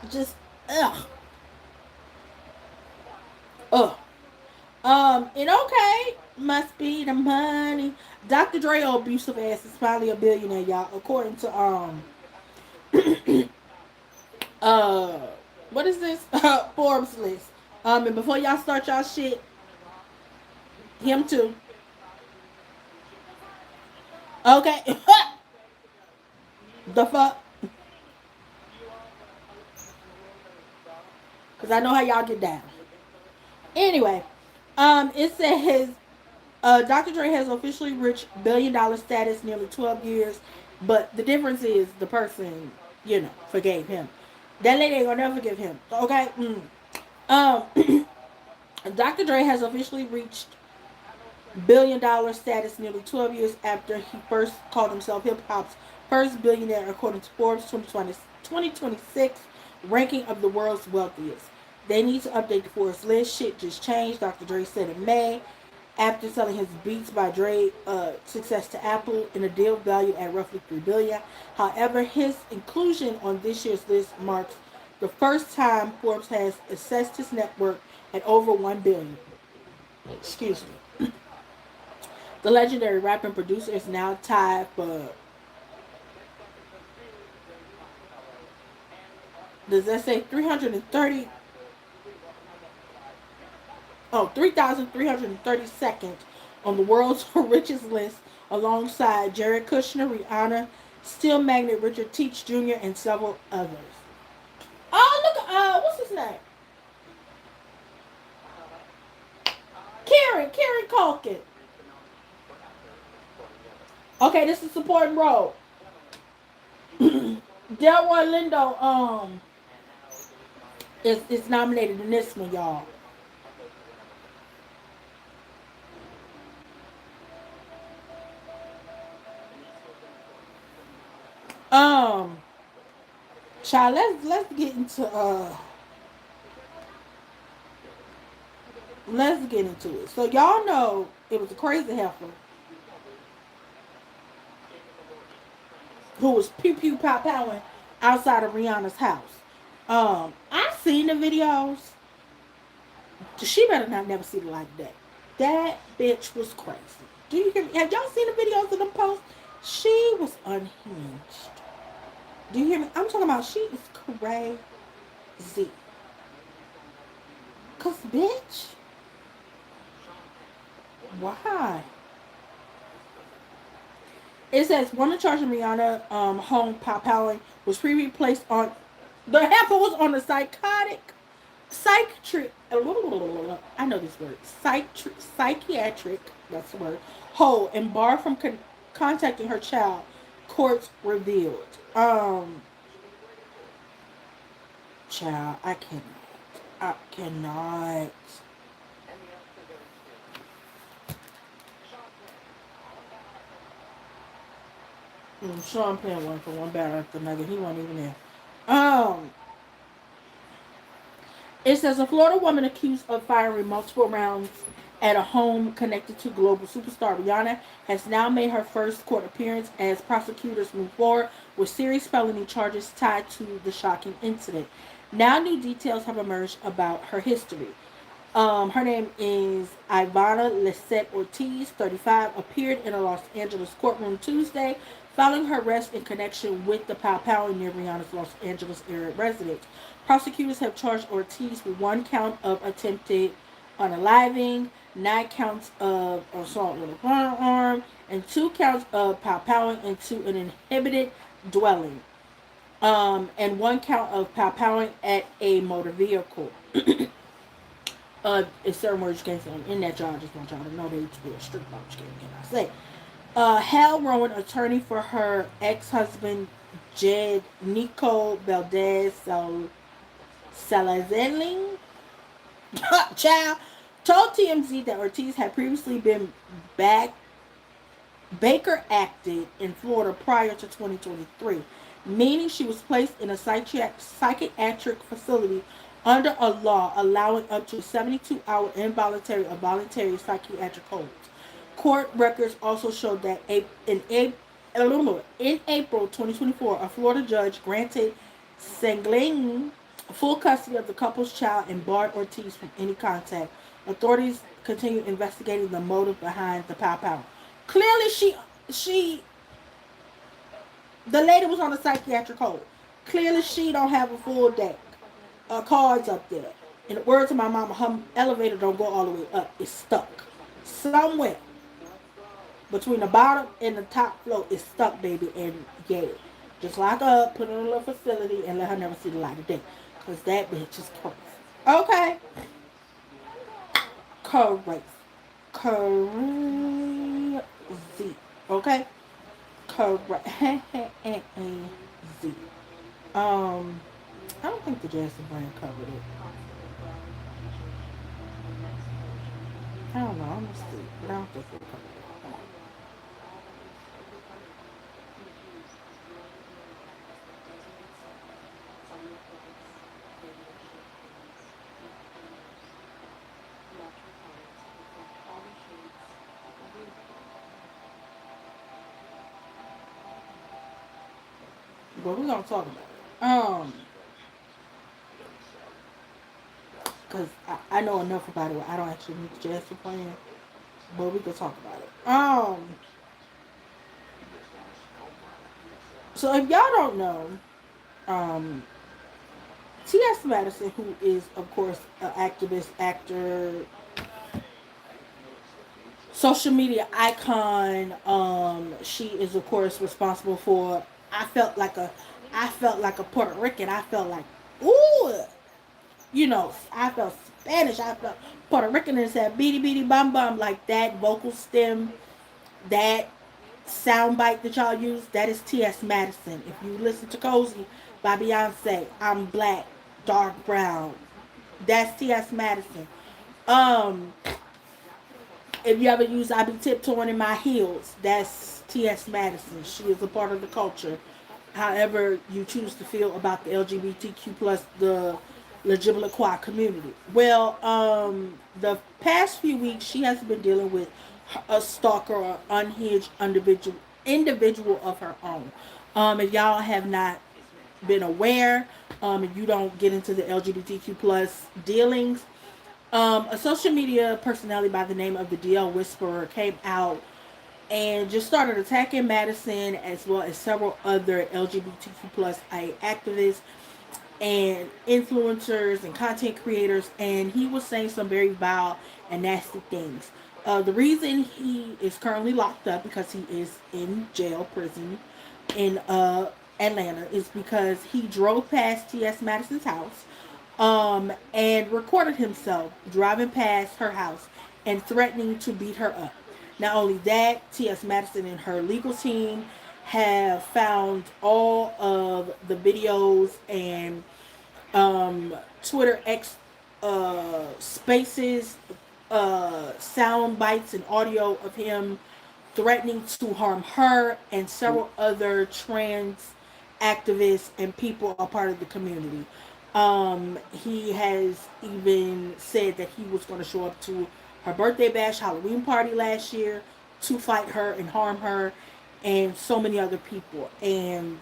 just ugh, ugh. And okay, must be the money. Dr. Dre, abusive ass, is finally a billionaire, y'all. According to uh, what is this? Forbes list. And before y'all start y'all shit, him too. Okay, the fuck. Cause I know how y'all get down. Anyway, it says Dr. Dre has officially reached $1 billion status nearly 12 years, but the difference is the person, forgave him. That lady ain't gonna never forgive him. Okay. Um, Dr. Dre has officially reached $1 billion status nearly 12 years after he first called himself hip hop's first billionaire, according to Forbes 2026 ranking of the world's wealthiest. They need to update the Forbes list. Shit just changed, Dr. Dre said in May, after selling his Beats by Dre success to Apple in a deal valued at roughly $3 billion. However, his inclusion on this year's list marks the first time Forbes has assessed his net worth at over $1 billion. Excuse me. The legendary rapper and producer is now tied for, does that say 330? Oh, 3,332nd on the world's richest list, alongside Jared Kushner, Rihanna, steel magnate Richard Teach Jr., and several others. Oh, look, what's his name? Karen Culkin. Okay, this is supporting role. Delroy Lindo, It's nominated in this one, y'all. Um, child, let's get into let's get into it. So y'all know it was a crazy heifer who was pew pew pow powing outside of Rihanna's house. I seen the videos. She better not never see the light of day. That bitch was crazy. Do you hear me? Have y'all seen the videos of them posts? She was unhinged. Do you hear me? I'm talking about she is crazy. Cause bitch, why? It says one of charging Rihanna home powing was previously placed on the heifer was on a psychiatric I know this word psychiatric that's the word hold and barred from contacting her child. Courts revealed. Child, I cannot. Sean playing one for one battle after another. He wasn't even there. Um, it says a Florida woman accused of firing multiple rounds at a home connected to global superstar Rihanna has now made her first court appearance as prosecutors move forward with serious felony charges tied to the shocking incident. Now, new details have emerged about her history. Her name is Ivana Lisette Ortiz, 35, appeared in a Los Angeles courtroom Tuesday following her arrest in connection with the pow near Rihanna's Los Angeles area residence. Prosecutors have charged Ortiz with one count of attempted unaliving, 9 counts of assault with a firearm, and 2 counts of powing into an inhabited dwelling, and 1 count of powing at a motor vehicle. It's certain words you can't say in that y'all. I just want y'all to know that it's real strict about what you cannot say. Hal Rowan, attorney for her ex-husband Jed Nico Valdez Salazeling, child, told TMZ that Ortiz had previously been Baker acted in Florida prior to 2023, meaning she was placed in a psychiatric facility under a law allowing up to 72-hour involuntary or voluntary psychiatric holds. Court records also showed that in April 2024, a Florida judge granted Sangling full custody of the couple's child and barred Ortiz from any contact. Authorities continue investigating the motive behind the pow. Clearly, she the lady was on a psychiatric hold. Clearly, she don't have a full deck cards up there. In the words of my mama, her elevator don't go all the way up. It's stuck somewhere between the bottom and the top floor. It's stuck, baby, and yeah, just lock her up, put her in a little facility, and let her never see the light of day. Cause that bitch is crazy. Okay, crazy, crazy. Okay. Correct. Z. I don't think the Jackson brand covered it. I don't know. I'm gonna see, but I don't think it covered it. But we're gonna talk about it. Because I know enough about it. I don't actually need the Jackson plan, but we can talk about it. So if y'all don't know, um, T.S. Madison, who is of course an activist, actor, social media icon, she is of course responsible for. I felt like a Puerto Rican. I felt like ooh, I felt Spanish. I felt Puerto Rican and said beady beady bum bum like that vocal stem, that sound bite that y'all use. That is T.S. Madison. If you listen to Cozy by Beyonce, I'm black. dark brown. That's T.S. Madison. Um, if you ever use I be tiptoeing in my heels, that's T.S. Madison. She is a part of the culture. However you choose to feel about the LGBTQ plus the LGBTQI community. Well, the past few weeks she has been dealing with a stalker or unhinged individual of her own. If y'all have not been aware, and you don't get into the LGBTQ plus dealings, a social media personality by the name of the DL Whisperer came out and just started attacking Madison as well as several other LGBTQ plus activists and influencers and content creators, and he was saying some very vile and nasty things. The reason he is currently locked up, because he is in jail, prison in Atlanta, is because he drove past T.S. Madison's house and recorded himself driving past her house and threatening to beat her up. Not only that, T.S. Madison and her legal team have found all of the videos and Twitter X spaces, sound bites, and audio of him threatening to harm her and several other trans activists and people a part of the community. He has even said that he was going to show up to her birthday bash Halloween party last year to fight her and harm her and so many other people. And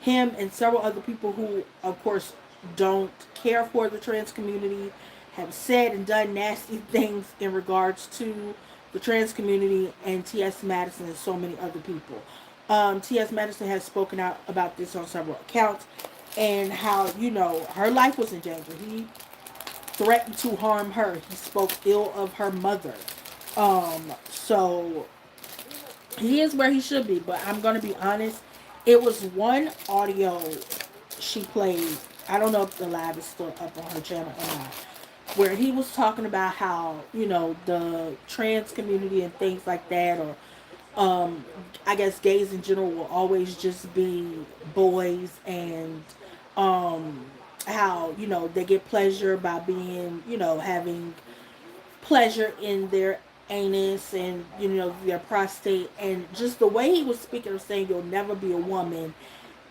him and several other people who, of course, don't care for the trans community have said and done nasty things in regards to the trans community and T.S. Madison and so many other people. T.S. Madison has spoken out about this on several accounts and how, her life was in danger. He threatened to harm her. He spoke ill of her mother. So he is where he should be, but I'm going to be honest. It was one audio she played. I don't know if the live is still up on her channel or not, where he was talking about how, the trans community and things like that, or I guess gays in general will always just be boys, and how, they get pleasure by being, having pleasure in their anus and, their prostate, and just the way he was speaking of saying you'll never be a woman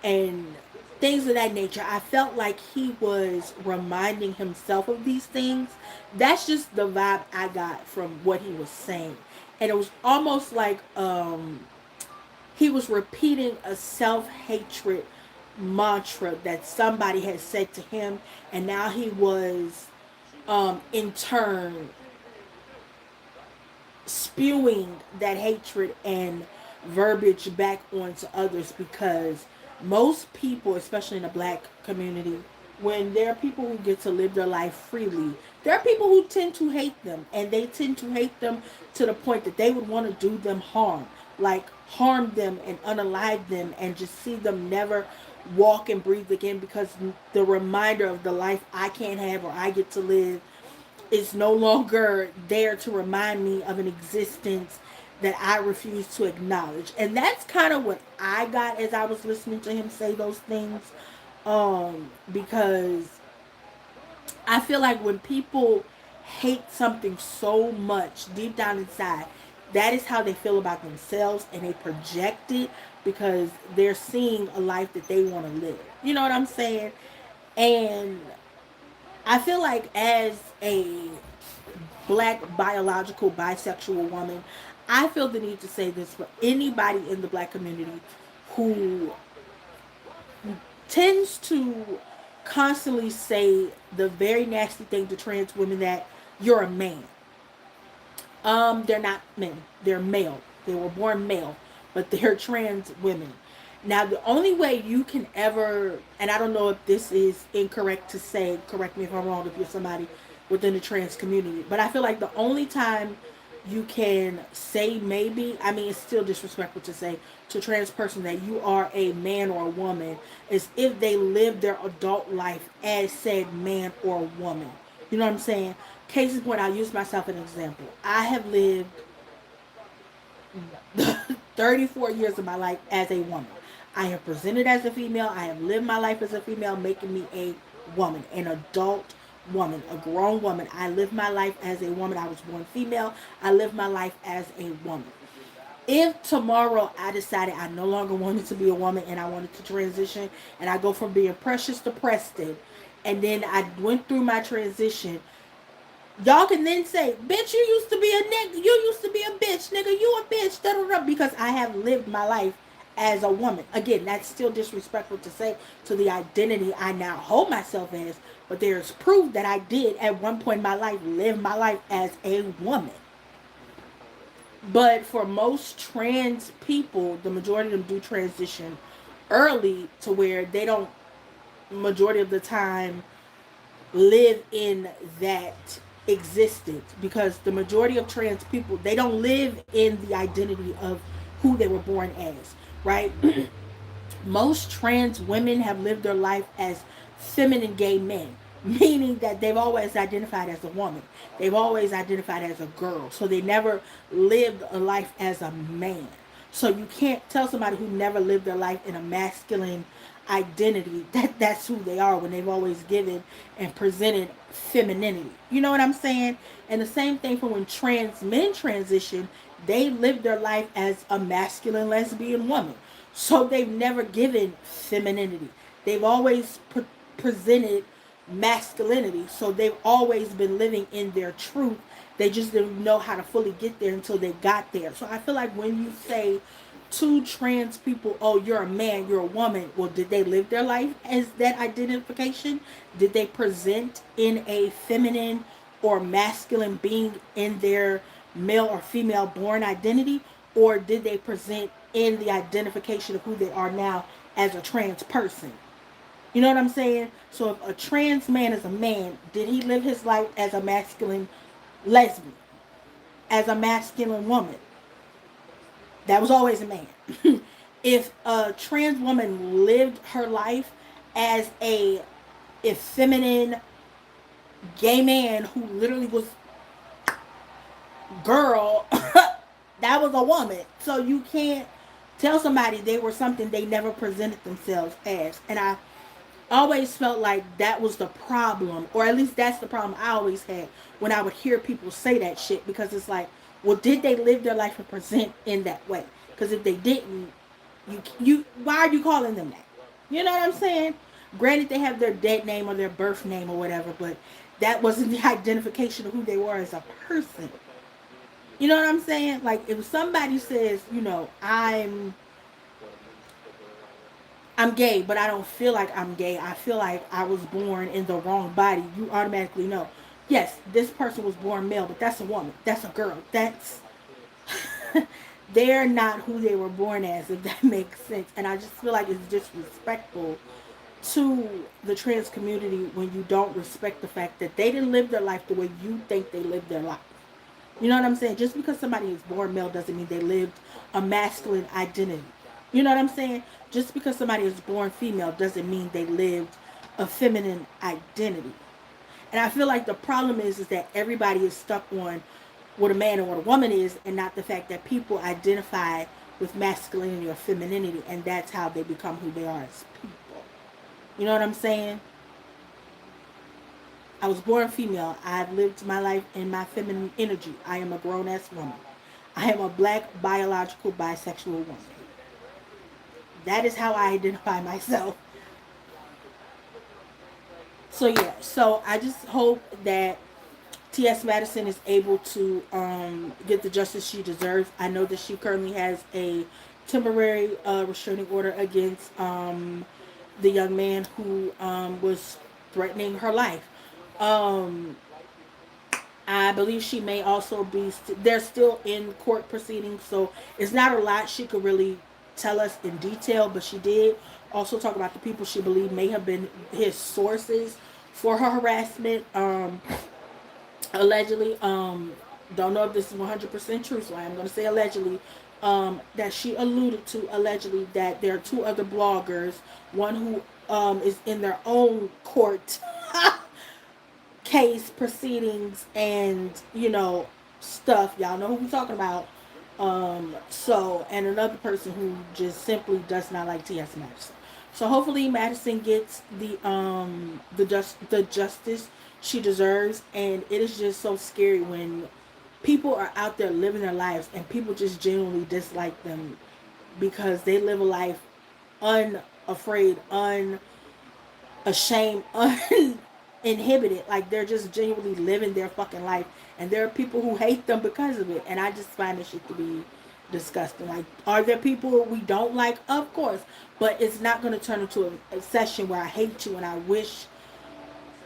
and things of that nature. I felt like he was reminding himself of these things. That's just the vibe I got from what he was saying. And it was almost like he was repeating a self-hatred mantra that somebody had said to him, and now he was in turn spewing that hatred and verbiage back onto others, because most people, especially in the black community, when there are people who get to live their life freely, there are people who tend to hate them, and they tend to hate them to the point that they would want to do them harm, like harm them and unalive them and just see them never walk and breathe again, because the reminder of the life I can't have or I get to live is no longer there to remind me of an existence that I refuse to acknowledge. And that's kind of what I got as I was listening to him say those things. Because I feel like when people hate something so much deep down inside, that is how they feel about themselves, and they project it because they're seeing a life that they want to live. You know what I'm saying? And I feel like as a black biological bisexual woman, I feel the need to say this for anybody in the black community who tends to constantly say the very nasty thing to trans women, that you're a man. They're not men. They're male. They were born male, but they're trans women. Now, the only way you can ever, and I don't know if this is incorrect to say, correct me if I'm wrong if you're somebody within the trans community, but I feel like the only time you can say maybe, I mean, it's still disrespectful to say to a trans person that you are a man or a woman, is if they live their adult life as said man or woman. You know what I'm saying? Case in point, I'll use myself as an example. I have lived 34 years of my life as a woman. I have presented as a female. I have lived my life as a female, making me a woman, an adult woman, a grown woman. I live my life as a woman. I was born female. I live my life as a woman. If tomorrow I decided I no longer wanted to be a woman and I wanted to transition and I go from being Precious to Preston and then I went through my transition, y'all can then say, bitch, you used to be a nigga, you used to be a bitch, nigga, you a bitch, da da da, because I have lived my life as a woman. Again, that's still disrespectful to say to the identity I now hold myself as, but there's proof that I did at one point in my life live my life as a woman. But for most trans people, the majority of them do transition early to where they don't, majority of the time, live in that existence, because the majority of trans people, they don't live in the identity of who they were born as, right? Most trans women have lived their life as feminine gay men, meaning that they've always identified as a woman. They've always identified as a girl. So they never lived a life as a man. So you can't tell somebody who never lived their life in a masculine identity that that's who they are when they've always given and presented femininity. You know what I'm saying? And the same thing for when trans men transition, they live their life as a masculine lesbian woman. So they've never given femininity. They've always presented masculinity. So they've always been living in their truth. They just didn't know how to fully get there until they got there. So I feel like when you say to trans people, oh, you're a man, you're a woman, well, did they live their life as that identification? Did they present in a feminine or masculine being in their male or female born identity? Or did they present in the identification of who they are now as a trans person? You know what I'm saying? So if a trans man is a man, did he live his life as a masculine lesbian? As a masculine woman? That was always a man. If a trans woman lived her life as a effeminate gay man who literally was girl, that was a woman. So you can't tell somebody they were something they never presented themselves as. And I always felt like that was the problem, or at least that's the problem I always had when I would hear people say that shit, because it's like, well, did they live their life and present in that way? Because if they didn't, you why are you calling them that? You know what I'm saying? Granted, they have their dead name or their birth name or whatever, but that wasn't the identification of who they were as a person. You know what I'm saying? Like, if somebody says, you know, I'm gay, but I don't feel like I'm gay, I feel like I was born in the wrong body, you automatically know, yes, this person was born male, but that's a woman, that's a girl, that's they're not who they were born as, if that makes sense. And I just feel like it's disrespectful to the trans community when you don't respect the fact that they didn't live their life the way you think they lived their life. You know what I'm saying? Just because somebody is born male doesn't mean they lived a masculine identity. You know what I'm saying? Just because somebody is born female doesn't mean they lived a feminine identity. And I feel like the problem is that everybody is stuck on what a man and what a woman is, and not the fact that people identify with masculinity or femininity, and that's how they become who they are as people. You know what I'm saying? I was born female. I've lived my life in my feminine energy. I am a grown-ass woman. I am a black, biological, bisexual woman. That is how I identify myself. So yeah, so I just hope that T.S. Madison is able to get the justice she deserves. I know that she currently has a temporary restraining order against the young man who was threatening her life. I believe she may also be, they're still in court proceedings, so it's not a lot she could really tell us in detail, but she did also talk about the people she believed may have been his sources for her harassment. Allegedly, don't know if this is 100% true, so I am going to say allegedly, that she alluded to allegedly that there are two other bloggers, one who is in their own court case proceedings and, you know, stuff. Y'all know who we're talking about. So, and another person who just simply does not like T.S. Madison. So hopefully Madison gets the justice she deserves. And it is just so scary when people are out there living their lives and people just genuinely dislike them because they live a life unafraid, unashamed, uninhibited. Like they're just genuinely living their fucking life. And there are people who hate them because of it. And I just find this shit to be disgusting. Like, are there people we don't like? Of course. But it's not going to turn into a session where I hate you and I wish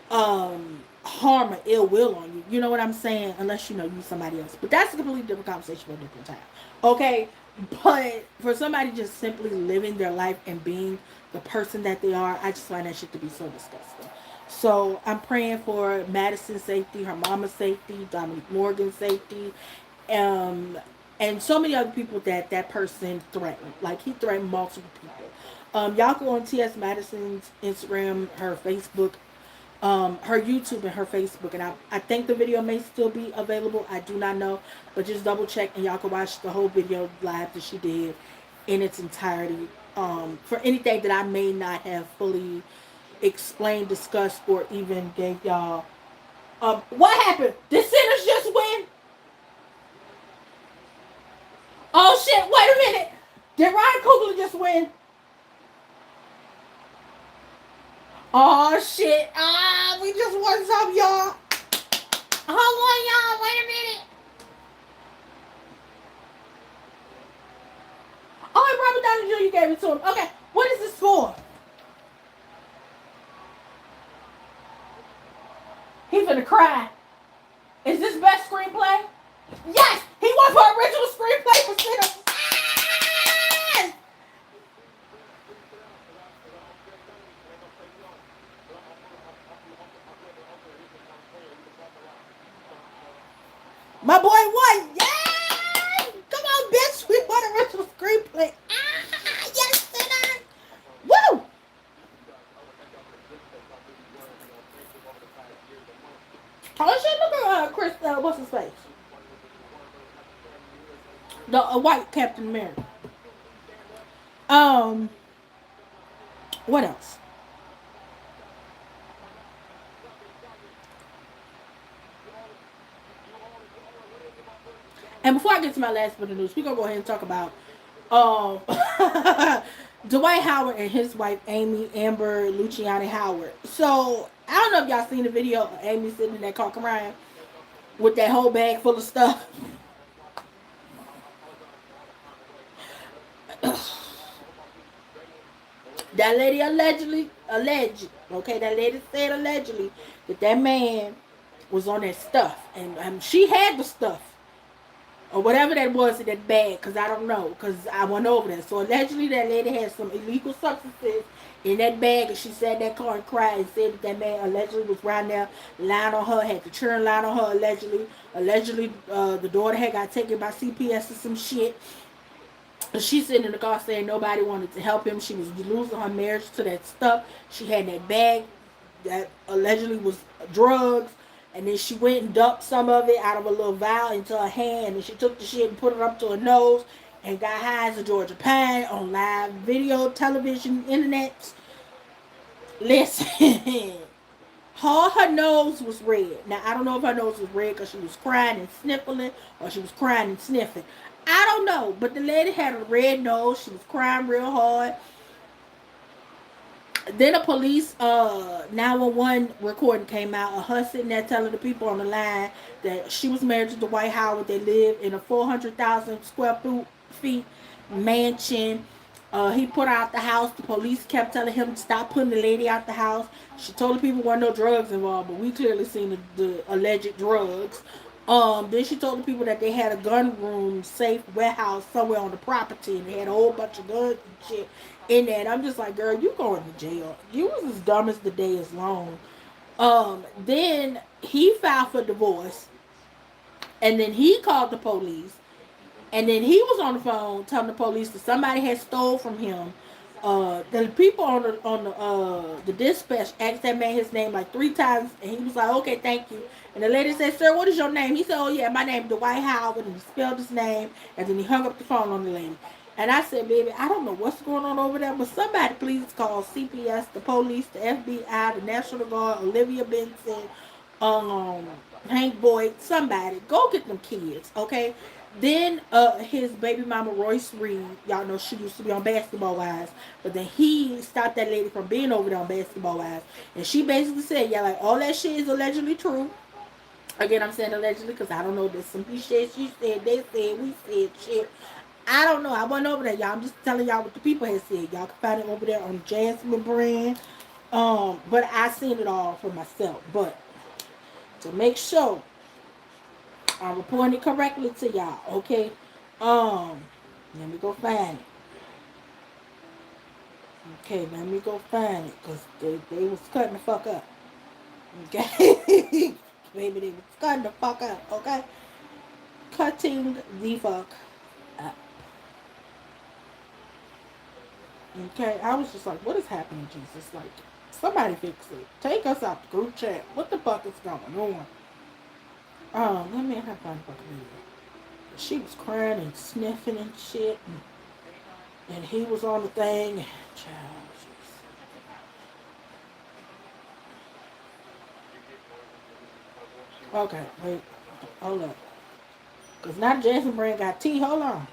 harm or ill will on you. You know what I'm saying? Unless you know you somebody else. But that's a completely different conversation for a different time. Okay? But for somebody just simply living their life and being the person that they are, I just find that shit to be so disgusting. So I'm praying for Madison's safety, her mama's safety, Dominique Morgan's safety, um, and so many other people that that person threatened. Like he threatened multiple people. Y'all go on T.S. Madison's Instagram, her Facebook, her YouTube and her Facebook, and I think the video may still be available. I do not know, but just double check and y'all can watch the whole video live that she did in its entirety. For anything that I may not have fully explained, discussed, or even gave y'all. What happened? Did Sinners just win? Oh shit! Wait a minute. Did Ryan Coogler just win? Oh shit! We just won some, y'all. Hold on, y'all. Wait a minute. Oh, Robert Downey Jr. gave it to him. Okay, what is this for? He finna cry. Is this best screenplay? Yes, he won for original screenplay for Sinners. Yes! My boy won. Yes! Come on, bitch. We won original screenplay. Yes, Sinners. Woo! Oh shit! Look at Chris. What's his face? The white Captain America. Um, what else? And before I get to my last bit of news, we're gonna go ahead and talk about um Dwight Howard and his wife Amy Amber Luciani Howard. So I don't know if y'all seen the video of Amy sitting in that car crying with that whole bag full of stuff. That lady alleged, okay, that lady said allegedly that that man was on that stuff, and she had the stuff or whatever that was in that bag, because I don't know, because I went over there. So allegedly that lady had some illegal substances in that bag, and she sat in that car and cried and said that that man allegedly was around there lying on her, had the children lying on her allegedly the daughter had got taken by CPS or some shit. She's sitting in the car saying nobody wanted to help him. She was losing her marriage to that stuff. She had that bag that allegedly was drugs. And then she went and dumped some of it out of a little vial into her hand. And she took the shit and put it up to her nose and got high as a Georgia pine on live video, television, internet. Listen. All her nose was red. Now, I don't know if her nose was red because she was crying and sniffling or she was crying and sniffing. I don't know. But the lady had a red nose. She was crying real hard. Then a police 911 recording came out of her sitting there telling the people on the line that she was married to Dwight Howard. They lived in a 400,000 square feet mansion. He put her out the house. The police kept telling him to stop putting the lady out the house. She told the people there weren't no drugs involved, but we clearly seen the alleged drugs. Then she told the people that they had a gun room, safe, warehouse somewhere on the property, and they had a whole bunch of guns and shit in there. And I'm just like, girl, you going to jail. You was as dumb as the day is long. Then he filed for divorce, and then he called the police. And then he was on the phone telling the police that somebody had stole from him. The people on the dispatch asked that man his name like 3 times, and he was like, "Okay, thank you." And the lady said, "Sir, what is your name?" He said, "Oh yeah, my name is Dwight Howard," and he spelled his name, and then he hung up the phone on the lady. And I said, baby, I don't know what's going on over there, but somebody please call CPS, the police, the FBI, the National Guard, Olivia Benson, um, Hank Boyd, somebody. Go get them kids, okay? Then his baby mama, Royce Reed, y'all know she used to be on Basketball Wives, but then he stopped that lady from being over there on Basketball Wives. And she basically said, yeah, like all that shit is allegedly true. Again, I'm saying allegedly because I don't know. There's some he said, she said, they said, we said shit. I don't know. I wasn't over there, y'all. I'm just telling y'all what the people had said. Y'all can find it over there on Jasmine brand. But I seen it all for myself. But to make sure I'm reporting it correctly to y'all, okay? Let me go find it. Okay, let me go find it because they was cutting the fuck up. Okay, maybe they was cutting the fuck up. Okay, cutting the fuck up. Okay, I was just like, what is happening, Jesus? Like, somebody fix it. Take us out the group chat. What the fuck is going on? Let me have fun fucking video. She was crying and sniffing and shit, and he was on the thing. Child, okay, wait, hold up. Because now Jason Brand got tea. Hold on.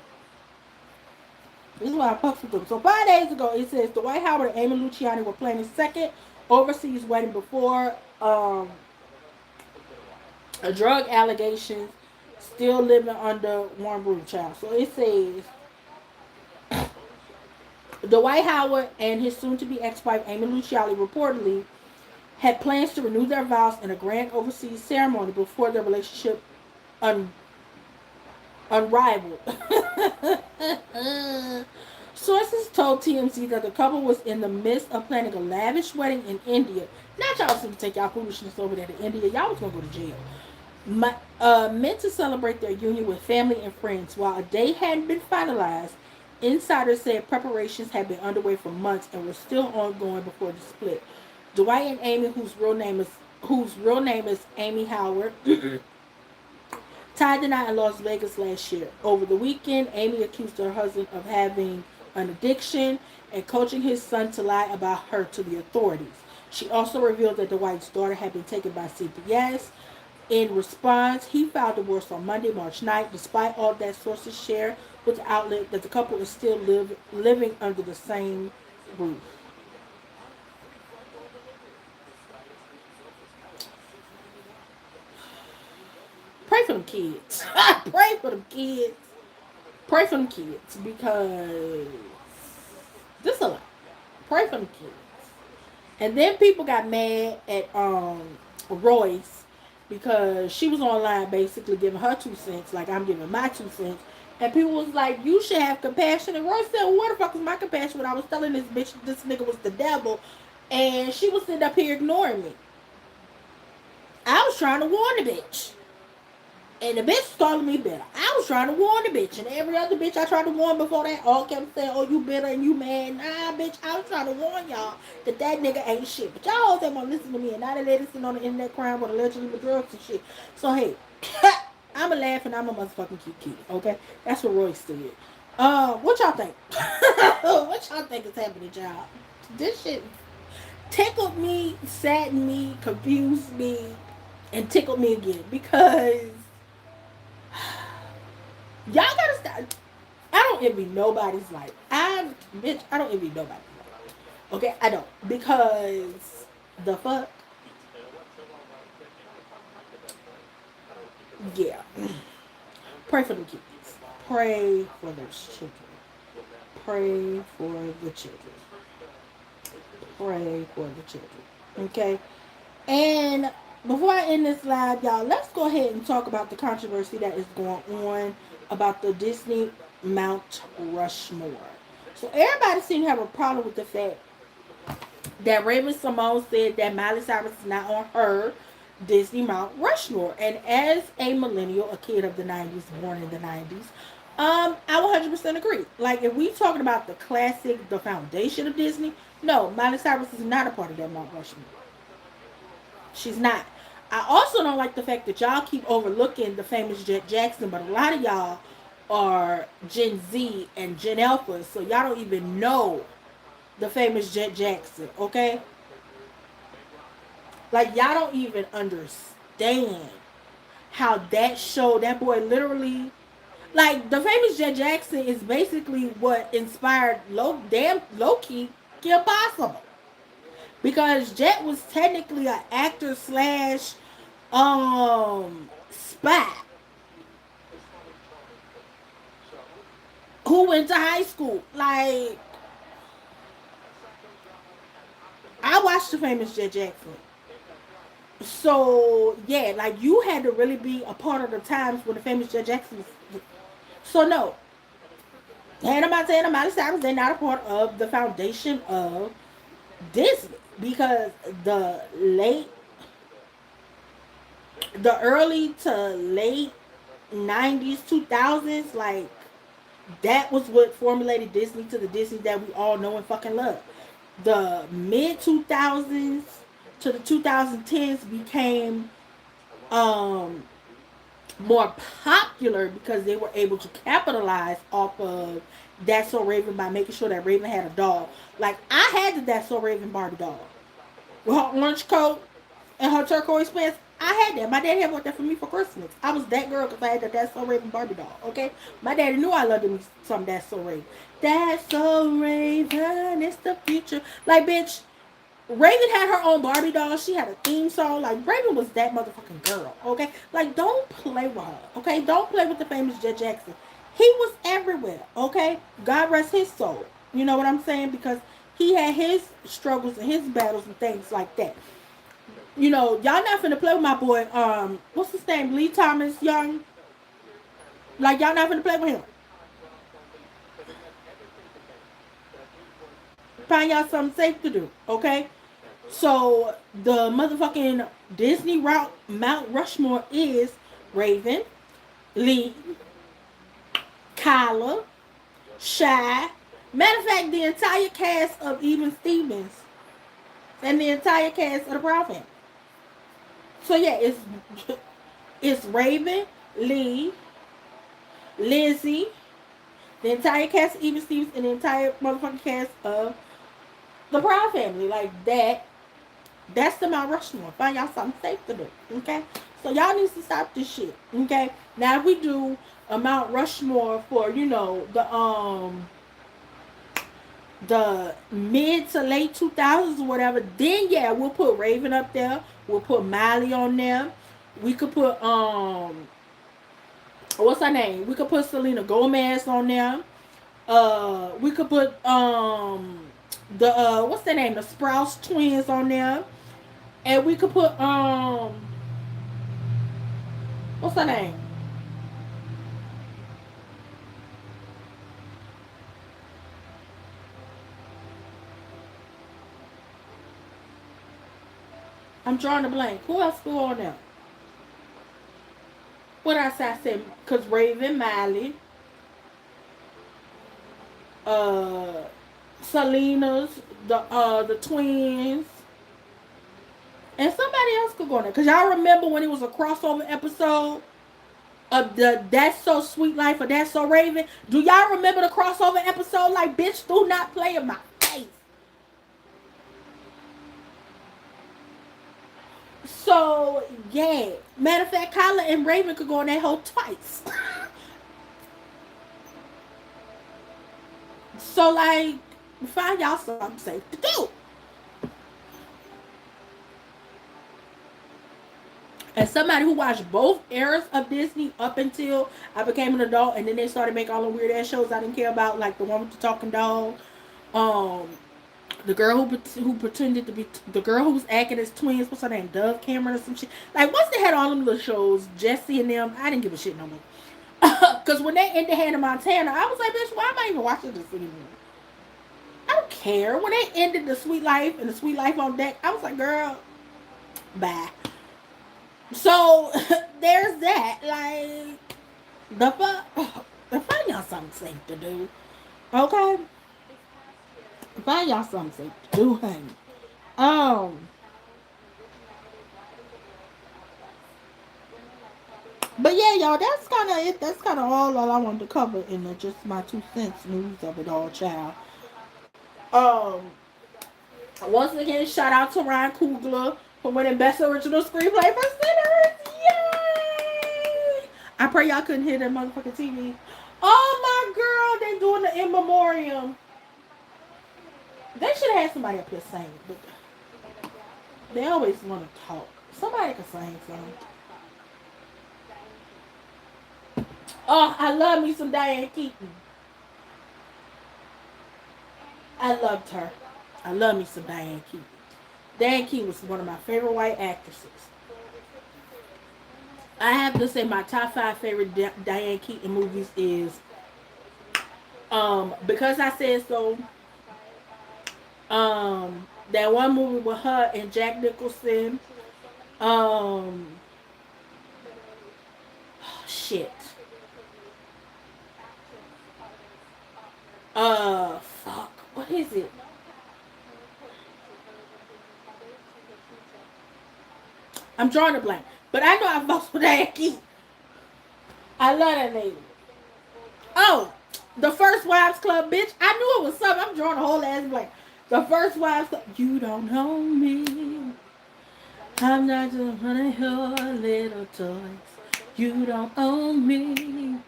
This is why I fucked with them. So 5 days ago, it says Dwight Howard and Amy Luciani were planning a second overseas wedding before a drug allegations, still living under one roof, child. So it says Dwight Howard and his soon-to-be ex-wife Amy Luciani reportedly had plans to renew their vows in a grand overseas ceremony before their relationship un- unrivaled. Sources told TMZ that the couple was in the midst of planning a lavish wedding in India. Not y'all to take y'all foolishness over there to India. Y'all was gonna go to jail. Meant to celebrate their union with family and friends. While a date hadn't been finalized, insiders said preparations had been underway for months and were still ongoing before the split. Dwight and Amy, whose real name is Amy Howard, tied the knot in Las Vegas last year. Over the weekend, Amy accused her husband of having an addiction and coaching his son to lie about her to the authorities. She also revealed that Dwight's daughter had been taken by CPS. In response, he filed divorce on Monday, March 9th. Despite all that, sources share with the outlet that the couple is still living under the same roof. Pray for them kids. Pray for them kids. Pray for them kids because this is a lot. Pray for them kids. And then people got mad at Royce because she was online basically giving her 2 cents, like I'm giving my 2 cents. And people was like, you should have compassion. And Royce said, well, what the fuck was my compassion when I was telling this bitch this nigga was the devil? And she was sitting up here ignoring me. I was trying to warn the bitch. And the bitch was calling me bitter. I was trying to warn the bitch. And every other bitch I tried to warn before that all kept saying, oh, you bitter and you mad. Nah, bitch, I was trying to warn y'all that nigga ain't shit. But y'all all them want to listen to me. And now they let us sitting on the internet crying with allegedly with drugs and shit. So, hey, I'm a laugh and I'm a motherfucking cute kid. Okay? That's what Royce said. What y'all think? What y'all think is happening, y'all? This shit tickled me, saddened me, confused me, and tickled me again. Because y'all gotta stop. I don't envy nobody's life. I don't envy nobody's life. Okay, I don't. Because the fuck? Yeah. Pray for the kids. Pray for those children. Pray for the children. Pray for the children. Okay? And before I end this live, y'all, let's go ahead and talk about the controversy that is going on about the Disney Mount Rushmore. So everybody seems to have a problem with the fact that Raven Simone said that Miley Cyrus is not on her Disney Mount Rushmore. And as a millennial, a kid of the 90s, born in the 90s, I 100% agree. Like, if we talking about the classic, the foundation of Disney, no, Miley Cyrus is not a part of that Mount Rushmore. She's not. I also don't like the fact that y'all keep overlooking the famous Jet Jackson, but a lot of y'all are Gen Z and Gen Alpha, so y'all don't even know the famous Jet Jackson, okay? Like y'all don't even understand how that show, that boy literally, like the famous Jet Jackson is basically what inspired low key Kim Possible, because Jet was technically an actor slash spy who went to high school. Like I watched the famous Jet Jackson. So yeah, like you had to really be a part of the times when the famous Jet Jackson was. So no, Hannah Montana, Miley Cyrus, they're not a part of the foundation of Disney, because the early to late 90s, 2000s, like that was what formulated Disney to the Disney that we all know and fucking love. The mid 2000s to the 2010s became um more popular because they were able to capitalize off of That's So Raven by making sure that Raven had a doll. Like I had the That's So Raven Barbie doll with her orange coat and her turquoise pants. I had that. My dad had bought that for me for Christmas. I was that girl because I had the That's So Raven Barbie doll. Okay, my daddy knew I loved me some That's So Raven. That's So Raven, it's the future. Like bitch, Raven had her own Barbie doll. She had a theme song. Like Raven was that motherfucking girl. Okay, like don't play with her. Okay, don't play with the famous Jet Jackson. He was everywhere. Okay, God rest his soul. You know what I'm saying? Because he had his struggles and his battles and things like that. You know, y'all not finna play with my boy. What's his name? Lee Thomas Young. Like y'all not finna play with him. Find y'all something safe to do. Okay. So the motherfucking Disney route Mount Rushmore is Raven, Lee, Kyla, Shy. Matter of fact, the entire cast of Even Stevens and the entire cast of the Prophet. So yeah, it's Raven, Lee, Lizzie, the entire cast of Even Stevens and the entire motherfucking cast of the Proud Family. Like that. That's the Mount Rushmore. Find y'all something safe to do. Okay? So y'all need to stop this shit. Okay? Now if we do a Mount Rushmore for, you know, the mid to late 2000s or whatever, then yeah, we'll put Raven up there. We'll put Miley on there. We could put what's her name? We could put Selena Gomez on there. We could put the what's their name? The Sprouse twins on there. And we could put what's her name? I'm drawing a blank. Who else go on there? What else I said? Cause Raven, Miley, uh, Selena's, the twins, and somebody else could go on there. Cause y'all remember when it was a crossover episode of the That's So Sweet Life of That's So Raven? Do y'all remember the crossover episode? Like, bitch, do not play in my face. So yeah, matter of fact, Kyla and Raven could go on that hole twice. So like, find y'all something safe to do. As somebody who watched both eras of Disney up until I became an adult, and then they started making all the weird ass shows I didn't care about, like the one with the talking dog, um, the girl who pretended to be the girl who was acting as twins. What's her name? Dove Cameron or some shit. Like once they had all them little shows, Jesse and them, I didn't give a shit no more. Because when they ended Hannah Montana, I was like, bitch, why am I even watching this anymore? I don't care. When they ended the Sweet Life and the Sweet Life on Deck, I was like, girl, bye. So there's that. Like the fuck. Find y'all something safe to do. Okay. Find y'all something safe to do, honey. Um. But yeah, y'all, that's kind of it. That's kind of all I wanted to cover in just my 2 cents news of it all, child. Um, Once again, shout out to Ryan Coogler for winning Best Original Screenplay for Sinners. Yay! I pray y'all couldn't hear that motherfucking TV. Oh my girl, they doing the in memoriam. They should have had somebody up here sing, but they always want to talk. Somebody can sing something. Oh, I love me some Diane Keaton. I loved her. I love me some Diane Keaton. Diane Keaton was one of my favorite white actresses. I have to say my top 5 favorite Diane Keaton movies is Because I Said So, that one movie with her and Jack Nicholson, um shit. Fuck. What is it? I'm drawing a blank. But I know I fucked with Diane Keaton. I love that lady. Oh, the First Wives Club, bitch. I knew it was something. I'm drawing a whole ass blank. The First Wives Club. You don't know me. I'm not just one of your little toys. You don't own me.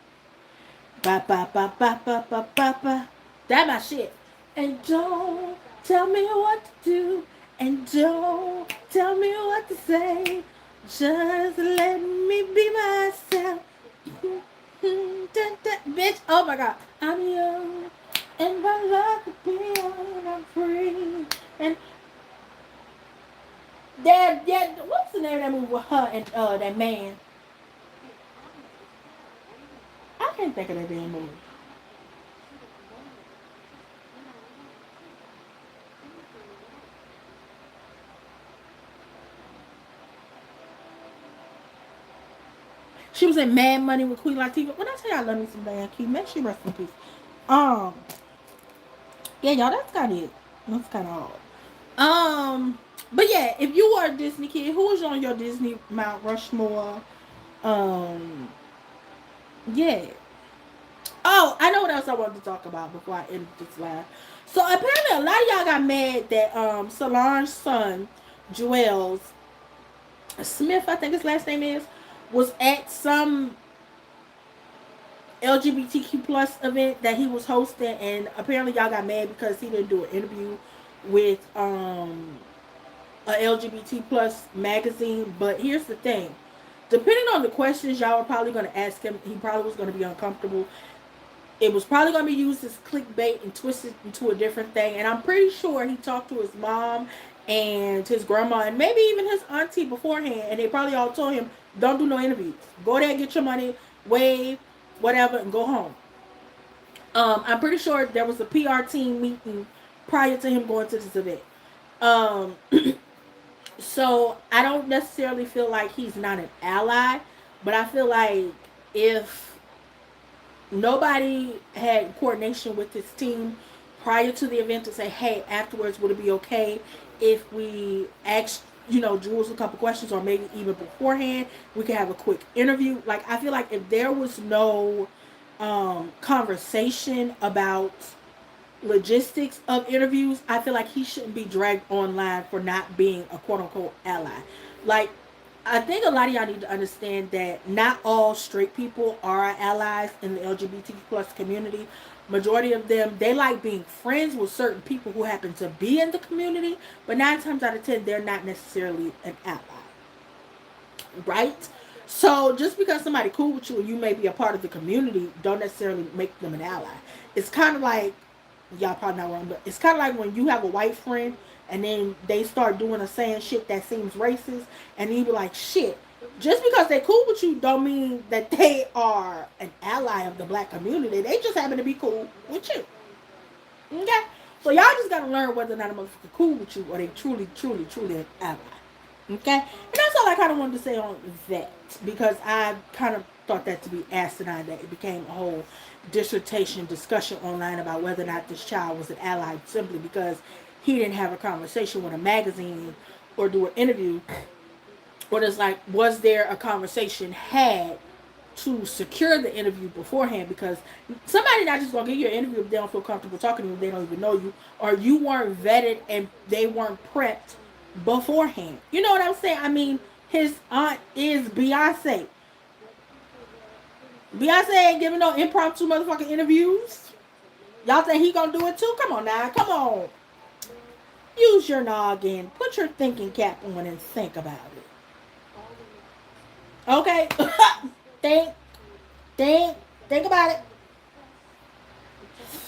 Ba ba ba ba ba ba ba ba. That my shit. And don't tell me what to do. And don't tell me what to say. Just let me be myself. Bitch, oh my god. I'm young. And my love could be on. I'm free. And what's the name of that movie with her and that man? I can't think of that damn movie. She was in Mad Money with Queen Latifah. When I tell you I love me some Diane Keaton, make sure you rest in peace. Um, yeah, y'all, that's kind of it. That's kind of all. But yeah, if you were a Disney kid, who was on your Disney Mount Rushmore? Um, yeah. Oh, I know what else I wanted to talk about before I end this live. So apparently, a lot of y'all got mad that Solange's son, Joel's Smith, I think his last name is, was at some LGBTQ plus event that he was hosting, and apparently y'all got mad because he didn't do an interview with a LGBT plus magazine. But here's the thing: depending on the questions y'all were probably going to ask him, he probably was going to be uncomfortable. It was probably going to be used as clickbait and twisted into a different thing. And I'm pretty sure he talked to his mom and his grandma and maybe even his auntie beforehand, and they probably all told him, "Don't do no interviews. Go there, get your money, wave, whatever, and go home." I'm pretty sure there was a PR team meeting prior to him going to this event. Um, so I don't necessarily feel like he's not an ally, but I feel like if nobody had coordination with his team prior to the event to say, "Hey, afterwards, would it be okay if we asked, Jules a couple questions, or maybe even beforehand, we could have a quick interview?" Like, I feel like if there was no conversation about logistics of interviews, I feel like he shouldn't be dragged online for not being a quote unquote ally. Like, I think a lot of y'all need to understand that not all straight people are allies in the LGBTQ plus community. Majority of them, they like being friends with certain people who happen to be in the community, but 9 times out of 10, they're not necessarily an ally, right? So just because somebody cool with you and you may be a part of the community, don't necessarily make them an ally. It's kind of like, y'all probably not wrong, but it's kind of like when you have a white friend and then they start doing or saying shit that seems racist, and you be like, shit. Just because they cool with you don't mean that they are an ally of the black community. They just happen to be cool with you. Okay? So y'all just gotta learn whether or not a motherfucker cool with you or they truly, truly, truly an ally. Okay? And that's all I kind of wanted to say on that. Because I kind of thought that to be asinine, that it became a whole dissertation discussion online about whether or not this child was an ally simply because he didn't have a conversation with a magazine or do an interview. Or it's like, was there a conversation had to secure the interview beforehand, because somebody not just gonna give you an interview if they don't feel comfortable talking to you, they don't even know you, or you weren't vetted and they weren't prepped beforehand. You know what I'm saying? I mean, his aunt is Beyonce. Beyonce ain't giving no impromptu motherfucking interviews. Y'all think he gonna do it too? Come on now, come on. Use your noggin. Put your thinking cap on and think about it. Okay? think, think, think about it.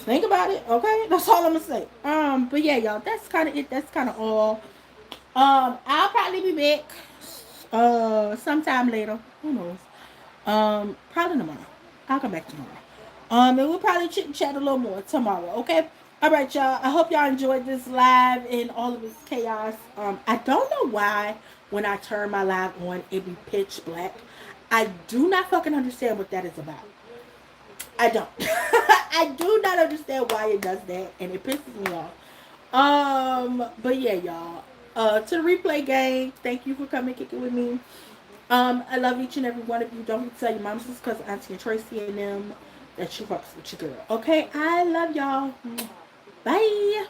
Think about it, okay? That's all I'm gonna say. But yeah, y'all, that's kind of it. That's kind of all. I'll probably be back sometime later. Who knows? Probably tomorrow. I'll come back tomorrow. And we'll probably chit and chat a little more tomorrow, okay? All right, y'all. I hope y'all enjoyed this live and all of this chaos. I don't know why when I turn my live on, it be pitch black. I do not fucking understand what that is about. I don't. I do not understand why it does that, and it pisses me off. But yeah, y'all. To the replay gang, thank you for coming kick it with me. I love each and every one of you. Don't forget to tell your mom, sisters, cousins, auntie, and Tracy and them that you fucks with your girl. Okay, I love y'all. Bye.